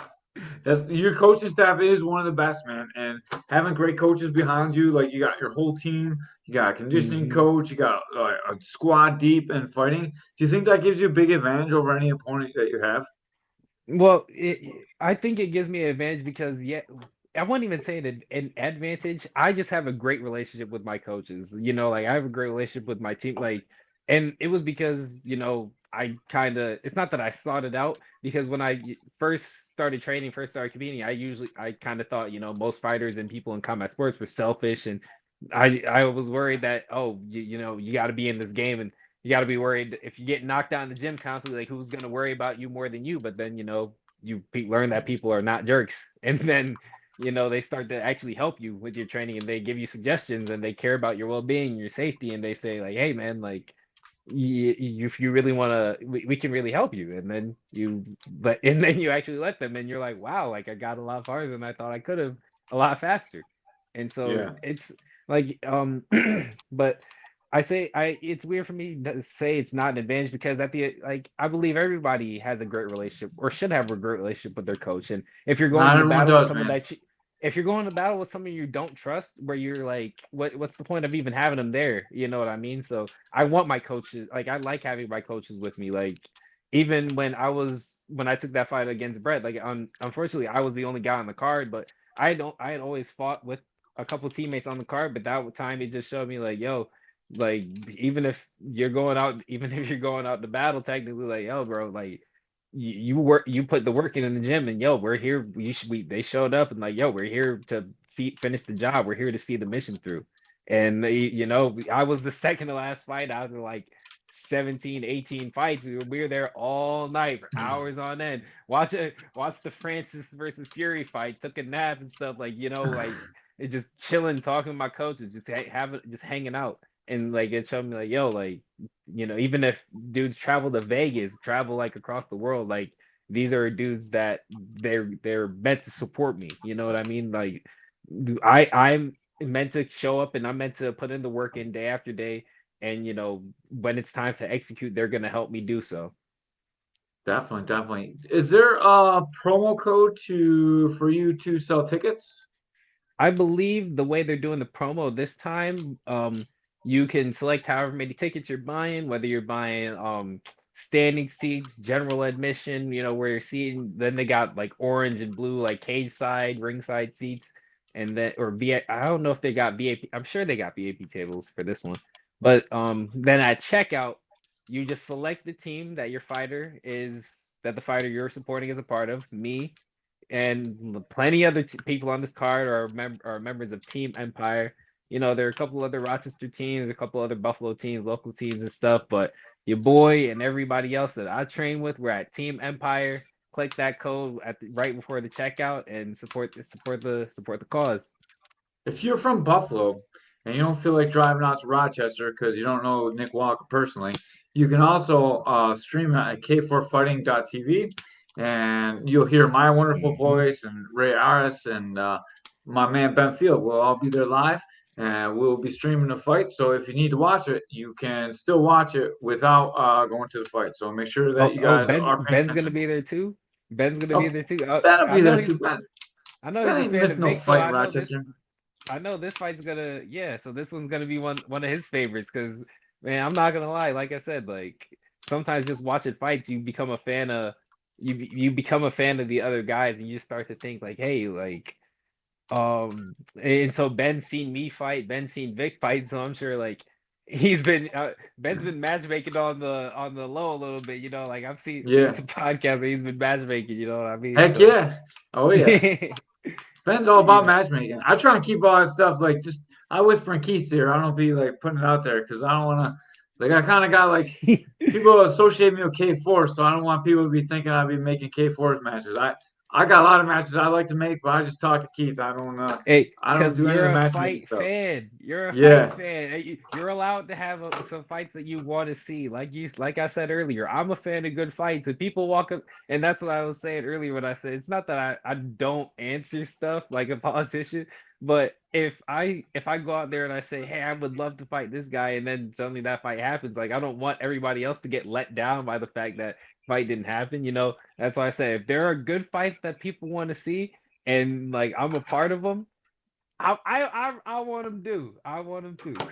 That's your coaching staff is one of the best, man. And having great coaches behind you, like you got your whole team, you got a conditioning Hmm. coach, you got a squad deep and fighting. Do you think that gives you a big advantage over any opponent that you have? Well, I think it gives me an advantage because yeah, I wouldn't even say an advantage. I just have a great relationship with my coaches. Like I have a great relationship with my team. Like, and it was because I kind of it's not that I sought it out because when I first started training, first started competing, I kind of thought most fighters and people in combat sports were selfish, and I was worried that you got to be in this game and you got to be worried if you get knocked out in the gym constantly, like who's going to worry about you more than you? But then, learn that people are not jerks. And then, they start to actually help you with your training and they give you suggestions and they care about your well being, your safety. And they say, like, hey, man, like, if you really want to, we can really help you. And then and then you actually let them and you're like, wow, like I got a lot farther than I thought I could have, a lot faster. And so Yeah. it's like, but it's weird for me to say it's not an advantage because I believe everybody has a great relationship or should have a great relationship with their coach. And if you're going Not into everyone battle with does, someone man. if you're going to battle with someone you don't trust, where you're like, what's the point of even having them there? You know what I mean? So I want my coaches, like I like having my coaches with me. Like even when I took that fight against Brett, like unfortunately I was the only guy on the card, but I had always fought with a couple teammates on the card, but that time it just showed me like, yo, like even if you're going out to battle, technically, like, yo, bro, like you put the work in the gym, and yo, we're here. They showed up, and like, yo, we're here to finish the job. We're here to see the mission through. And I was the second to last fight out of like 17, 18 fights. We were there all night for hours on end. Watch the Francis versus Fury fight. Took a nap and stuff. Like like it just chilling, talking to my coaches, just hanging out. And like it showed me like, yo, like even if dudes travel to Vegas, travel like across the world, like these are dudes that they're meant to support me. You know what I mean? Like I'm meant to show up and I'm meant to put in the work in day after day. And when it's time to execute, they're gonna help me do so. Definitely, definitely. Is there a promo code for you to sell tickets? I believe the way they're doing the promo this time, you can select however many tickets you're buying, whether you're buying standing seats, general admission, where you're seating. Then they got like orange and blue, like cage side, ringside seats, and then or VIP. I don't know if they got VIP. I'm sure they got VIP tables for this one. But then at checkout, you just select the team that the fighter you're supporting is a part of. Me, and plenty other people on this card are members of Team Empire. There are a couple other Rochester teams, a couple other Buffalo teams, local teams and stuff. But your boy and everybody else that I train with, we're at Team Empire. Click that code right before the checkout and support the cause. If you're from Buffalo and you don't feel like driving out to Rochester because you don't know Nick Walker personally, you can also stream it at k4fighting.tv and you'll hear my wonderful voice and Ray Aris and my man Ben Field. We'll all be there live and we'll be streaming the fight. So if you need to watch it, you can still watch it without going to the fight. So make sure that Oh, you oh, guys Ben's are paying Ben's gonna attention. be there too. Ben's gonna be Oh, there too. that'll I be know there he's too, Ben. I know Ben he's a ain't fan missing of no Vic, so fight in Rochester. I know this fight's gonna yeah, so this one's gonna be one of his favorites because man, I'm not gonna lie, like I said, like sometimes just watching fights, you become a fan of the other guys and you just start to think like, hey, like and so Ben's seen me fight, Ben's seen Vic fight, so I'm sure like Ben's been matchmaking on the low a little bit, like I've seen Yeah. some podcasts where he's been matchmaking, you know what I mean? Heck So yeah. Oh yeah. Ben's all about matchmaking. I try and keep all that stuff like just I whisper in Keith's ear. I don't be like putting it out there because I don't want to. Like I kind of got like people associate me with K4, so I don't want people to be thinking I'd be making K4's matches. I got a lot of matches I like to make, but I just talk to Keith. Hey, I don't because do any of you're the a matchmaking fight stuff. fan. You're a Yeah. fight fan. You're allowed to have some fights that you want to see. Like I said earlier, I'm a fan of good fights. And people walk up, and that's what I was saying earlier when I said it's not that I don't answer stuff like a politician, but if I go out there and I say, hey, I would love to fight this guy, and then suddenly that fight happens, like I don't want everybody else to get let down by the fact that fight didn't happen. That's why I say if there are good fights that people want to see and like I'm a part of them, I want them to. I want them to.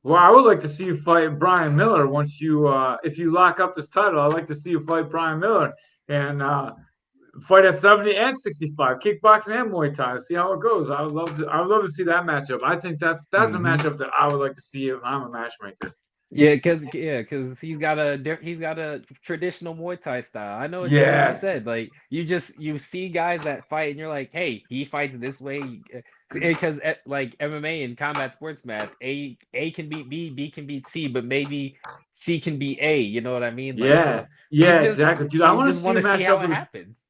Well, I would like to see you fight Brian Miller once if you lock up this title. I'd like to see you fight Brian Miller and fight at 70 and 65, kickboxing and Muay Thai. See how it goes. I would love to see that matchup. I think that's a hmm matchup that I would like to see if I'm a matchmaker. Yeah, because he's got a traditional Muay Thai style. I know what you Yeah, said. Like you see guys that fight and you're like, hey, he fights this way. Because like MMA and combat sports math, A can beat B, B can beat C, but maybe C can beat A. You know what I mean? Like yeah, so, you yeah, just exactly, dude. I you want just to see want you to see match how up it with happens.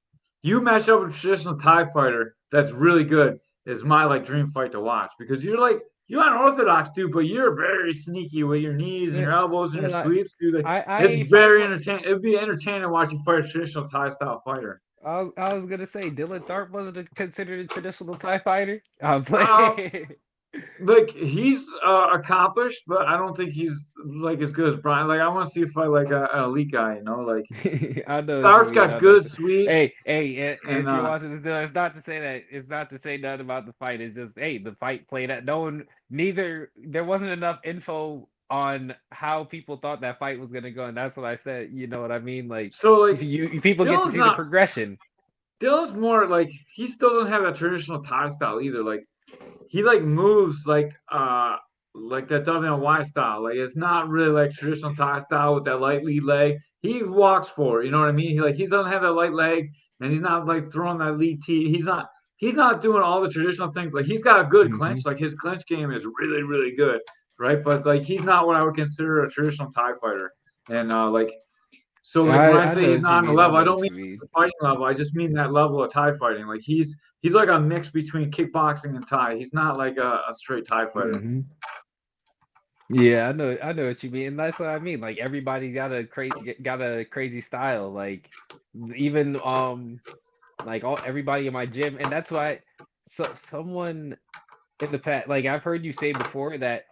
you match up with a traditional Thai fighter that's really good is my like dream fight to watch because you're unorthodox, dude, but you're very sneaky with your knees and Yeah, your elbows and your yeah, sweeps, dude. Like, it's I fight very one. entertaining. It'd be entertaining to watch you fight a traditional Thai style fighter. I was gonna say Dylan Tharp wasn't considered a traditional Thai fighter. Um, Play. like he's accomplished, but I don't think he's like as good as Brian. Like I want to see if I like an elite guy, Like I know what you Tharp's mean. got I know. good sweeps If and you're watching this, it's not to say that it's not to say nothing about the fight. It's just, hey, the fight played out. No one, neither there wasn't enough info on how people thought that fight was gonna go, and that's what I said. You know what I mean? Like, so like people get to Dylan's see the not progression. Dylan's more like he still doesn't have that traditional Thai style either. Like he like moves like that WNY style. Like it's not really like traditional Thai style with that light lead leg. He walks for it, you know what I mean? He doesn't have that light leg and he's not like throwing that lead T. He's not doing all the traditional things. Like he's got a good clinch. hmm Like his clinch game is really, really good. Right. But like he's not what I would consider a traditional Thai fighter. And so like when I I say know he's what you not on the mean. I level, I know don't what mean you mean. the fighting level. I just mean that level of Thai fighting. Like he's like a mix between kickboxing and Thai. He's not like a straight Thai fighter. hmm Yeah, I know what you mean, and that's what I mean. Like everybody got a crazy style. Like even like everybody in my gym, and that's why someone in the past, like I've heard you say before that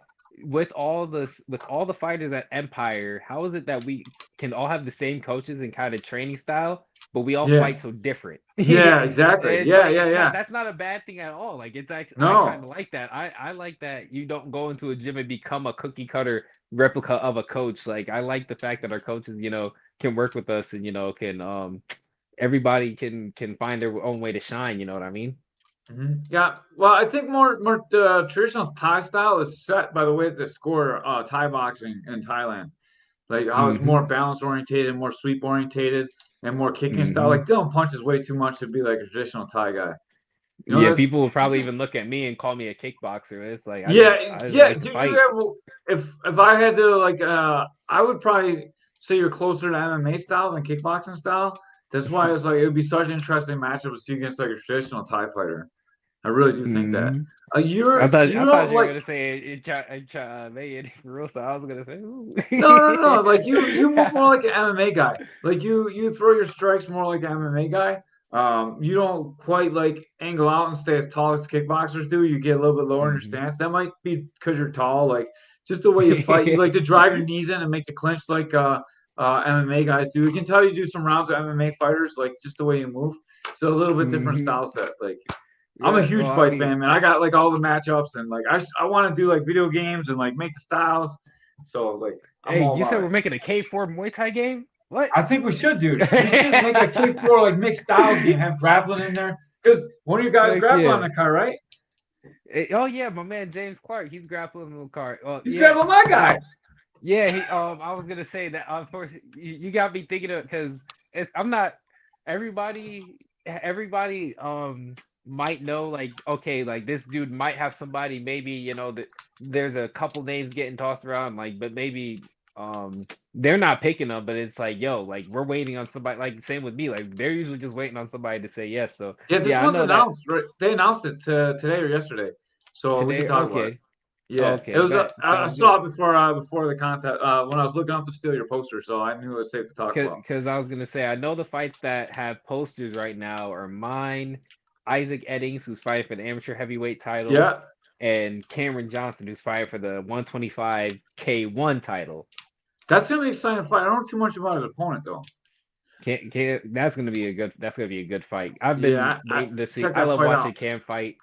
with all the fighters at Empire, how is it that we can all have the same coaches and kind of training style, but we all Yeah. fight so different? Yeah, exactly. It's Yeah, like yeah, yeah. that's not a bad thing at all. Like it's actually I kind No. of like that. I like that you don't go into a gym and become a cookie cutter replica of a coach. Like I like the fact that our coaches, can work with us and can everybody can find their own way to shine. You know what I mean? Yeah. Well, I think more the traditional Thai style is set by the way that they score Thai boxing in Thailand. Like how it's hmm more balance orientated, more sweep orientated, and more kicking style. hmm Like Dylan punches way too much to be like a traditional Thai guy. Yeah, That's people will he's probably just even look at me and call me a kickboxer. It's like yeah, I just yeah. like to Do you fight. ever if I had to like I would probably say you're closer to MMA style than kickboxing style. That's why it's like it would be such an interesting matchup to see against like a traditional Thai fighter. I really do think that. hmm I You're thought you I thought don't you were like gonna say it for real, so I was gonna say ooh. no. Like you move more like an MMA guy. Like you throw your strikes more like an MMA guy. You don't quite like angle out and stay as tall as kickboxers do. You get a little bit lower in your Mhm. stance. That might be because you're tall. Like just the way you fight, you like to drive your knees in and make the clinch like MMA guys do. You can tell you do some rounds of MMA fighters, like just the way you move. It's a little bit different Mhm. style set. Like I'm a Yeah, huge well, I fight mean, fan, man. I got like all the matchups and like I want to do like video games and like make the styles. So like I'm hey, all you said about we're it. making a K4 Muay Thai game? What? I think we should, dude. We should make a K4 like mixed styles game, have grappling in there. Because one of you guys Heck grapple on yeah. the car, right? Oh yeah, my man James Clark, he's grappling the cart. Well, He's yeah, grappling my yeah, guy. yeah. I was gonna say that. Of course, you got me thinking of because I'm not everybody. everybody might know, like, okay, like this dude might have somebody, maybe, that there's a couple names getting tossed around, like, but maybe they're not picking them, but it's like, yo, like we're waiting on somebody, like same with me, like they're usually just waiting on somebody to say yes. So Yeah, this yeah, I one's know that announced, right? They announced it today or yesterday, so we can today. talk about it. Okay. Yeah, it Okay, was. bet I sounds saw good. it before the contest when I was looking up to steal your poster, so I knew it was safe to talk about. Because I was gonna say, I know the fights that have posters right now are mine, Isaac Eddings, who's fighting for the amateur heavyweight title, Yeah, and Cameron Johnson, who's fighting for the 125 K1 title. that's gonna be an exciting fight. I don't know too much about his opponent though. That's gonna be a good fight. I've been Yeah, I waiting to see. check I that love fight out. watching Cam fight.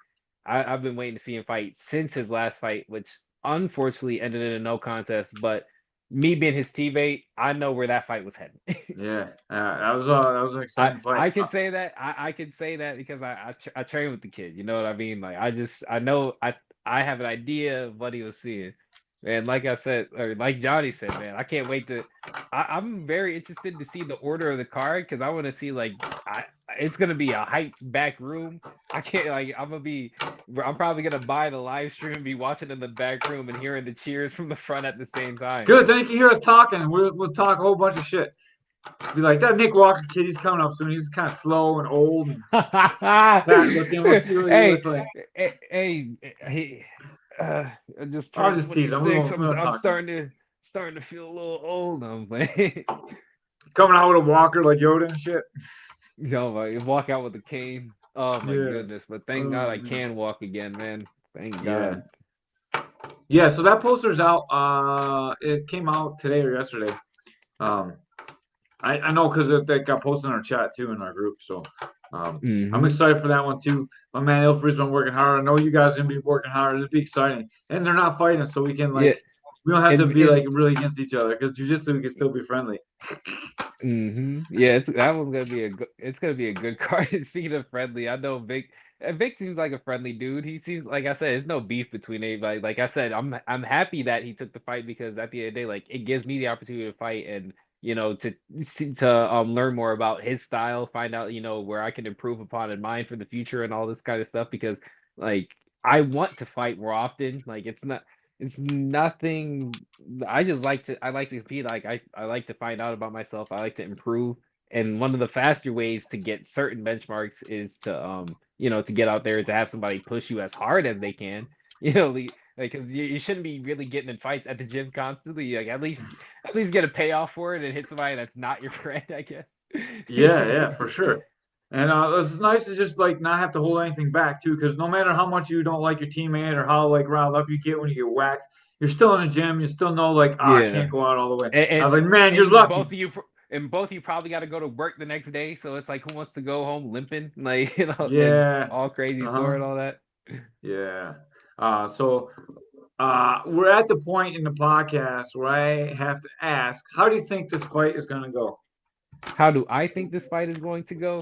I've been waiting to see him fight since his last fight, which unfortunately ended in a no contest. But me being his teammate, I know where that fight was heading. Yeah, that was an I exciting fight. I can say that I can say that because I train with the kid. You know what I mean? Like I know I have an idea of what he was seeing. And like I said, or like Johnny said, man, I can't wait to. I'm very interested to see the order of the card because I want to see, like, it's gonna be a hyped back room. I can't, like, I'm probably gonna buy the live stream and be watching in the back room and hearing the cheers from the front at the same time. Good, then you can hear us talking. We'll talk a whole bunch of shit. Be like that Nick Walker kid. He's coming up soon. He's kind of slow and old and fat looking. We'll see what he Hey, looks like. hey, uh, I just I'll turned just tease him. We 26. won't, we I'm won't I'm talk to him. starting to feel a little old. I'm like, Coming out with a walker like Yoda and shit. like walk out with a cane. Oh my Yeah. goodness! But thank God Oh, I man. can walk again, man. Thank Yeah. God. Yeah. So that poster's out. It came out today or yesterday. Um, I know because that got posted in our chat too in our group. So, I'm Hmm. excited for that one too. My man Ilfrey's been working hard. I know you guys are gonna be working hard. It'll be exciting, and they're not fighting, so we can Yeah, like we don't have to be like and really against each other because jujitsu we can still be friendly. Yeah, that one's gonna be a good. It's gonna be a good card. Speaking of friendly, I know Vic. Vic seems like a friendly dude. He seems, like I said, there's no beef between anybody. Like I said, I'm happy that he took the fight because at the end of the day, like it gives me the opportunity to fight and to learn more about his style, find out where I can improve upon in mine for the future and all this kind of stuff. Because like I want to fight more often. Like it's nothing. I like to compete. Like I like to find out about myself. I like to improve. And one of the faster ways to get certain benchmarks is to to get out there to have somebody push you as hard as they can. Like, because you shouldn't be really getting in fights at the gym constantly. Like at least get a payoff for it and hit somebody that's not your friend, I guess. Yeah, yeah, for sure. And it's nice to just like not have to hold anything back too, because no matter how much you don't like your teammate or how like riled up you get when you get whacked, you're still in the gym. You still know like, I Yeah. can't go out all the way. And I and, was like, man, you're and both lucky. of you and both of you probably got to go to work the next day, so it's like who wants to go home limping, like and just Yeah. all crazy sore Uh-huh. and all that. Yeah. So we're at the point in the podcast where I have to ask, how do you think this fight is gonna go? How do I think this fight is going to go?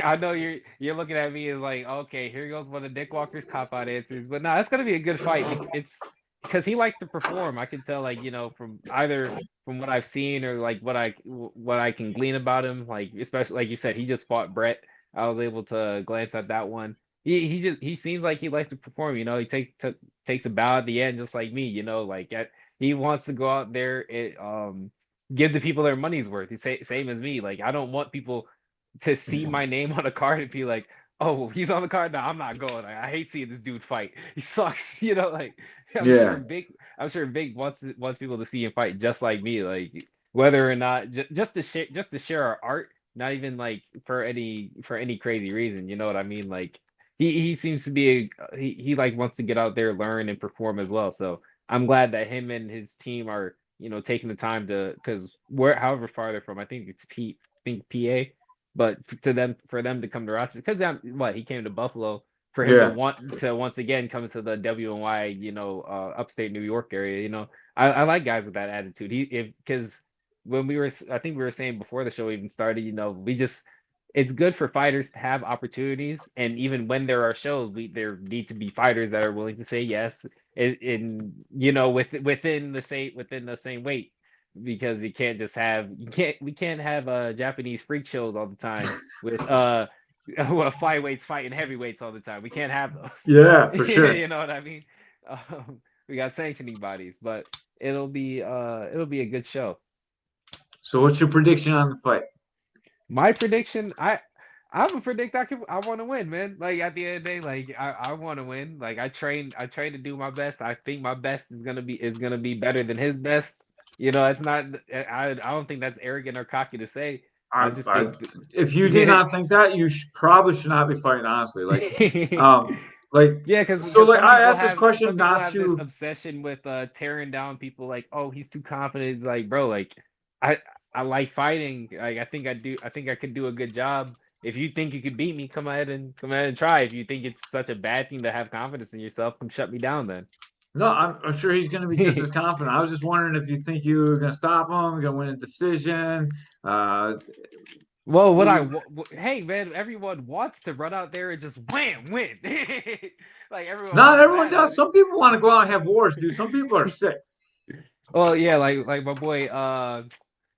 I know you're looking at me as like, okay, here goes one of Nick Walker's cop out answers, but no, it's gonna be a good fight. It's because he likes to perform. I can tell, like, from either from what I've seen or like what I can glean about him. Like, especially like you said, he just fought Brett. I was able to glance at that one. He seems like he likes to perform. He takes a bow at the end, just like me. He wants to go out there. Give the people their money's worth. He's same as me. Like, I don't want people to see my name on a card and be like, "Oh, he's on the card. No, I'm not going." Like, I hate seeing this dude fight. He sucks. Like, I'm sure Yeah. Big. I'm sure Big wants people to see him fight just like me. Like, whether or not just to share our art, not even like for any crazy reason. You know what I mean? Like, he seems to be he like wants to get out there, learn, and perform as well. So I'm glad that him and his team are taking the time to, because however far they're from, I think it's PA, but for them to come to Rochester, because he came to Buffalo, for him to Yeah. want to once again come to the WNY, upstate New York area. I like guys with that attitude. Because I think we were saying before the show even started, it's good for fighters to have opportunities, and even when there are shows, there need to be fighters that are willing to say yes within the same weight, because you can't just have you can't we can't have Japanese freak shows all the time with well, flyweights fighting heavyweights all the time. We can't have Yeah, for those. sure. You know what I mean? We got sanctioning bodies, but it'll be a good show. So what's your prediction on the fight? My prediction, I would predict I want to win, man. Like at the end of the day, like I want to win. Like I train to do my best. I think my best is gonna be better than his best. You know, it's not I don't think that's arrogant or cocky to say. I just I, think if you did yeah. not think that, you probably should not be fighting. Honestly, um, like, Yeah, so like I asked this some question people not have this to. obsession with tearing down people like, oh, he's too confident. It's like, bro, like I I like fighting. Like I think I could do a good job. If you think you could beat me, come ahead and try. If you think it's such a bad thing to have confidence in yourself, come shut me down then. No, I'm sure he's going to be just as confident. I was just wondering if you think you were going to stop him, going to win a decision. Uh, Well, what do you, hey man, everyone wants to run out there and just wham win. Like everyone not wants everyone that. does. Some people want to go out and have wars, dude. Some people are sick. Well, yeah, like my boy,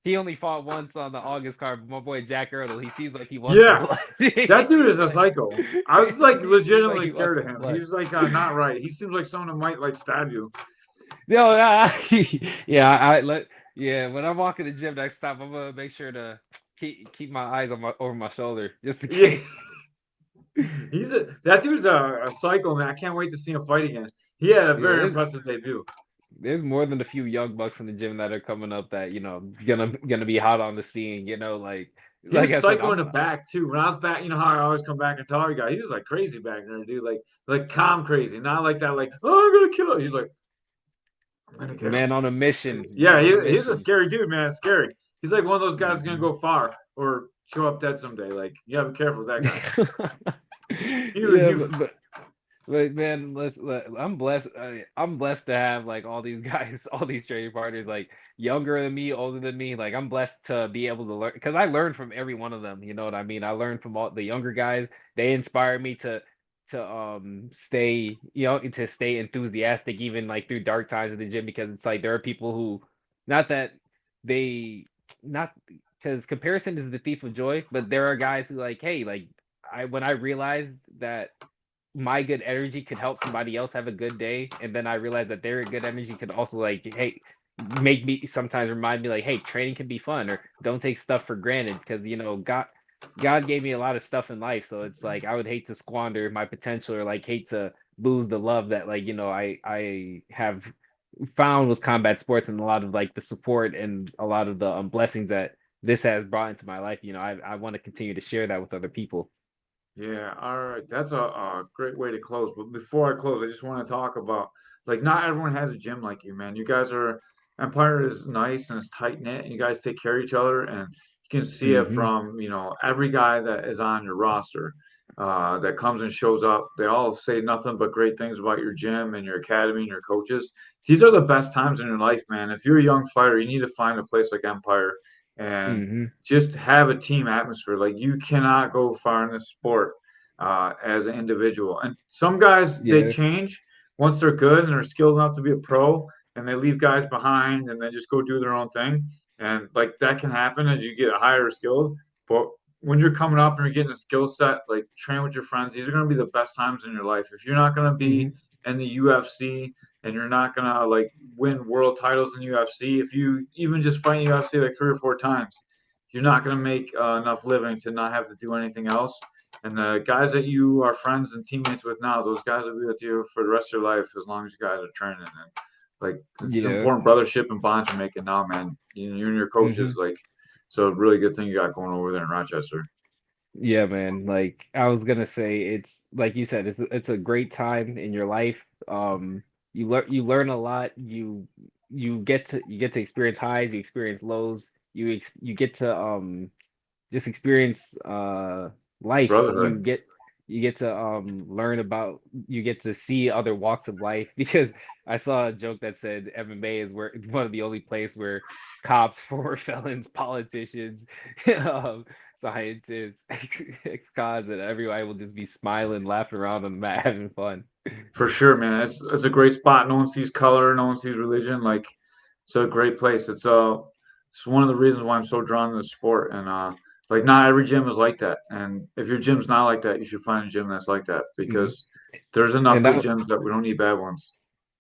he only fought once on the August card, but my boy Jack Earl, he seems like he wants some Yeah, blood. He that dude is seems a like psycho. I was like he seems like legitimately he wants scared of some him. blood. He's like not right. He seems like someone who might like stab you. No, yeah, yeah. When I'm walking the gym next time, I'm gonna make sure to keep my eyes on my over my shoulder just in Yeah, case. that dude's a psycho, man. I can't wait to see him fight again. He had a Yeah, very impressive debut. there's more than a few young bucks in the gym that are coming up that gonna be hot on the scene. You know, He like was I said, psycho in the back too. When I was back, you know how I always come back and tell you guys, he was like crazy back there, dude. Like calm crazy, not like that. Like, oh, I'm gonna kill him. He's like, I'm gonna get him. man on a mission, Yeah, man on a he's a mission. scary dude, man. Scary. He's like one of those guys gonna Mhm. go far or show up dead someday. Like, you gotta be careful with that guy. Yeah, He but man, I'm blessed to have like all these guys, all these trading partners, like younger than me, older than me. Like I'm blessed to be able to learn because I learned from every one of them. You know what I mean? I learned from all the younger guys. They inspire me to stay, to stay enthusiastic even like through dark times in the gym because it's like there are people who, not that they, not because comparison is the thief of joy, but there are guys who like, hey, like when I realized that my good energy could help somebody else have a good day, and then I realized that their good energy could also like, hey, make me sometimes remind me like, hey, training can be fun, or don't take stuff for granted, because God gave me a lot of stuff in life, so it's like I would hate to squander my potential or like hate to lose the love that like I have found with combat sports and a lot of like the support and a lot of the blessings that this has brought into my life. I want to continue to share that with other people. Yeah, all right. That's a great way to close. But before I close, I just want to talk about like not everyone has a gym like you, man. You guys are Empire is nice and it's tight knit, and you guys take care of each other, and you can see it Hmm. from every guy that is on your roster that comes and shows up. They all say nothing but great things about your gym and your academy and your coaches. These are the best times in your life, man. If you're a young fighter, you need to find a place like Empire and Hmm. just have a team atmosphere. Like you cannot go far in this sport as an individual. And some guys they Yeah. change once they're good and they're skilled enough to be a pro, and they leave guys behind and they just go do their own thing. And like that can happen as you get higher skilled. But when you're coming up and you're getting a skill set, like train with your friends. These are going to be the best times in your life. If you're not going to be Hmm. in the UFC and you're not going to like win world titles in UFC, if you even just fight in UFC like 3 or 4 times, you're not going to make enough living to not have to do anything else. And the guys that you are friends and teammates with now, those guys will be with you for the rest of your life as long as you guys are training. And like it's Yeah. important brothership and bonds you're making now, man. You and your coaches, Hmm. like, so a really good thing you got going over there in Rochester. Yeah, man. Like I was gonna say, it's like you said, it's a great time in your life. You learn a lot. You get to experience highs, you experience lows. You get to just experience life. Brotherhood, You get to learn about, you get to see other walks of life because I saw a joke that said MMA is where one of the only place where cops, former felons, politicians, um, scientists, ex-cons, and everybody will just be smiling, laughing around on the mat, having fun. for sure, man. It's a great spot. No one sees color, no one sees religion. Like it's a great place. It's one of the reasons why I'm so drawn to the sport. And Like not every gym is like that, and if your gym's not like that, you should find a gym that's like that Mhm. because there's enough And good that gyms that we don't need bad ones.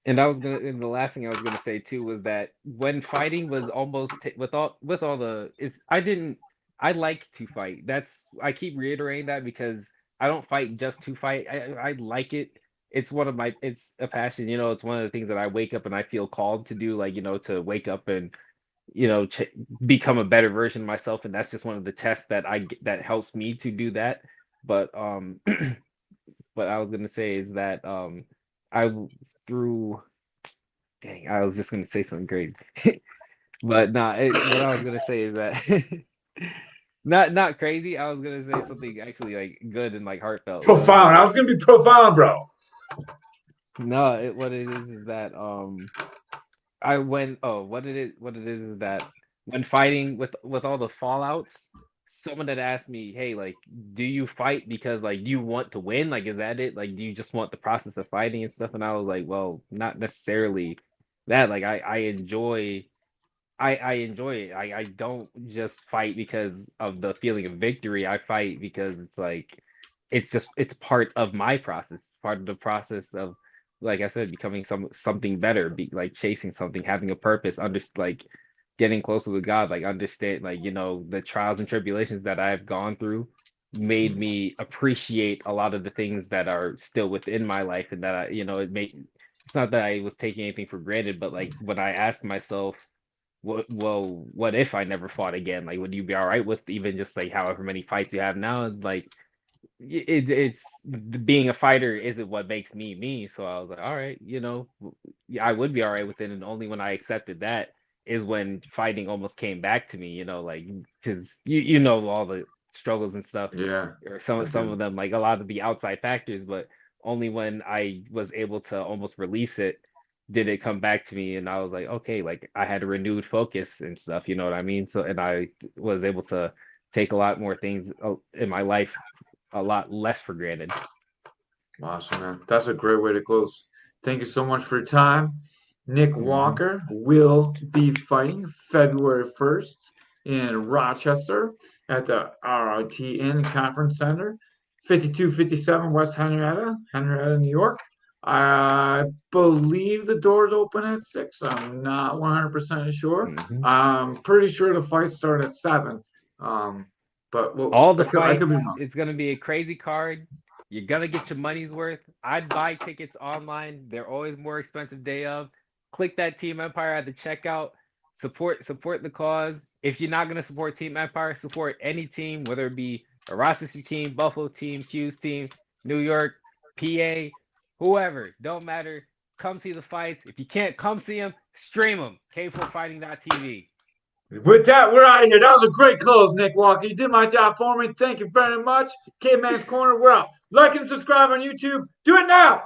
and I was gonna and the last thing I was gonna say too was that when fighting was almost with all the it's I like to fight. That's I keep reiterating that because I don't fight just to fight. I like it. It's one of my it's a passion, it's one of the things that I wake up and I feel called to do, like, to wake up and ch become a better version of myself, and that's just one of the tests that that helps me to do that. But what I was gonna say is that I through dang, I was just gonna say something great. But nah, what I was gonna say is that not crazy. I was gonna say something actually like good and like heartfelt. Profound. I was gonna be profound, bro. No, what it is that I went oh what it is that when fighting with all the fallouts, someone had asked me, hey, like, do you fight because like you want to win? Like, is that it? Like, do you just want the process of fighting and stuff? And I was like, well, not necessarily that. Like, I enjoy it. I don't just fight because of the feeling of victory. I fight because it's like it's part of my process, part of the process of, like I said, becoming something better, be like chasing something, having a purpose, like getting closer to God, like understand, like, the trials and tribulations that I've gone through made me appreciate a lot of the things that are still within my life, and that it's not that I was taking anything for granted, but like when I asked myself, what if I never fought again? Like, would you be all right with even just like however many fights you have now? Like, it's being a fighter isn't what makes me me. So I was like, all right, yeah, I would be all right with it. And only when I accepted that is when fighting almost came back to me, like, because you know all the struggles and stuff, Yeah, or I some do. of them, like a lot of the outside factors, but only when I was able to almost release it did it come back to me, and I was like, okay, like I had a renewed focus and stuff, you know what I mean? So, and I was able to take a lot more things in my life a lot less for granted. Awesome, man. That's a great way to close. Thank you so much for your time. Nick Hmm. Walker will be fighting February 1st in Rochester at the RITN Conference Center, 5257 West Henrietta, New York. I believe the doors open at 6. I'm not 100% sure. Hmm. I'm pretty sure the fights start at 7. But well, All the I could be fights, wrong. it's gonna be a crazy card. You're gonna get your money's worth. I'd buy tickets online. They're always more expensive day of. Click that Team Empire at the checkout. Support the cause. If you're not gonna support Team Empire, support any team, whether it be a Rochester team, Buffalo team, Q's team, New York, PA, whoever. Don't matter. Come see the fights. If you can't come see them, stream them. k4fighting.tv. With that, we're out of here. That was a great close, Nick Walker. You did my job for me. Thank you very much. Caveman's Corner, we're out. Like and subscribe on YouTube. Do it now.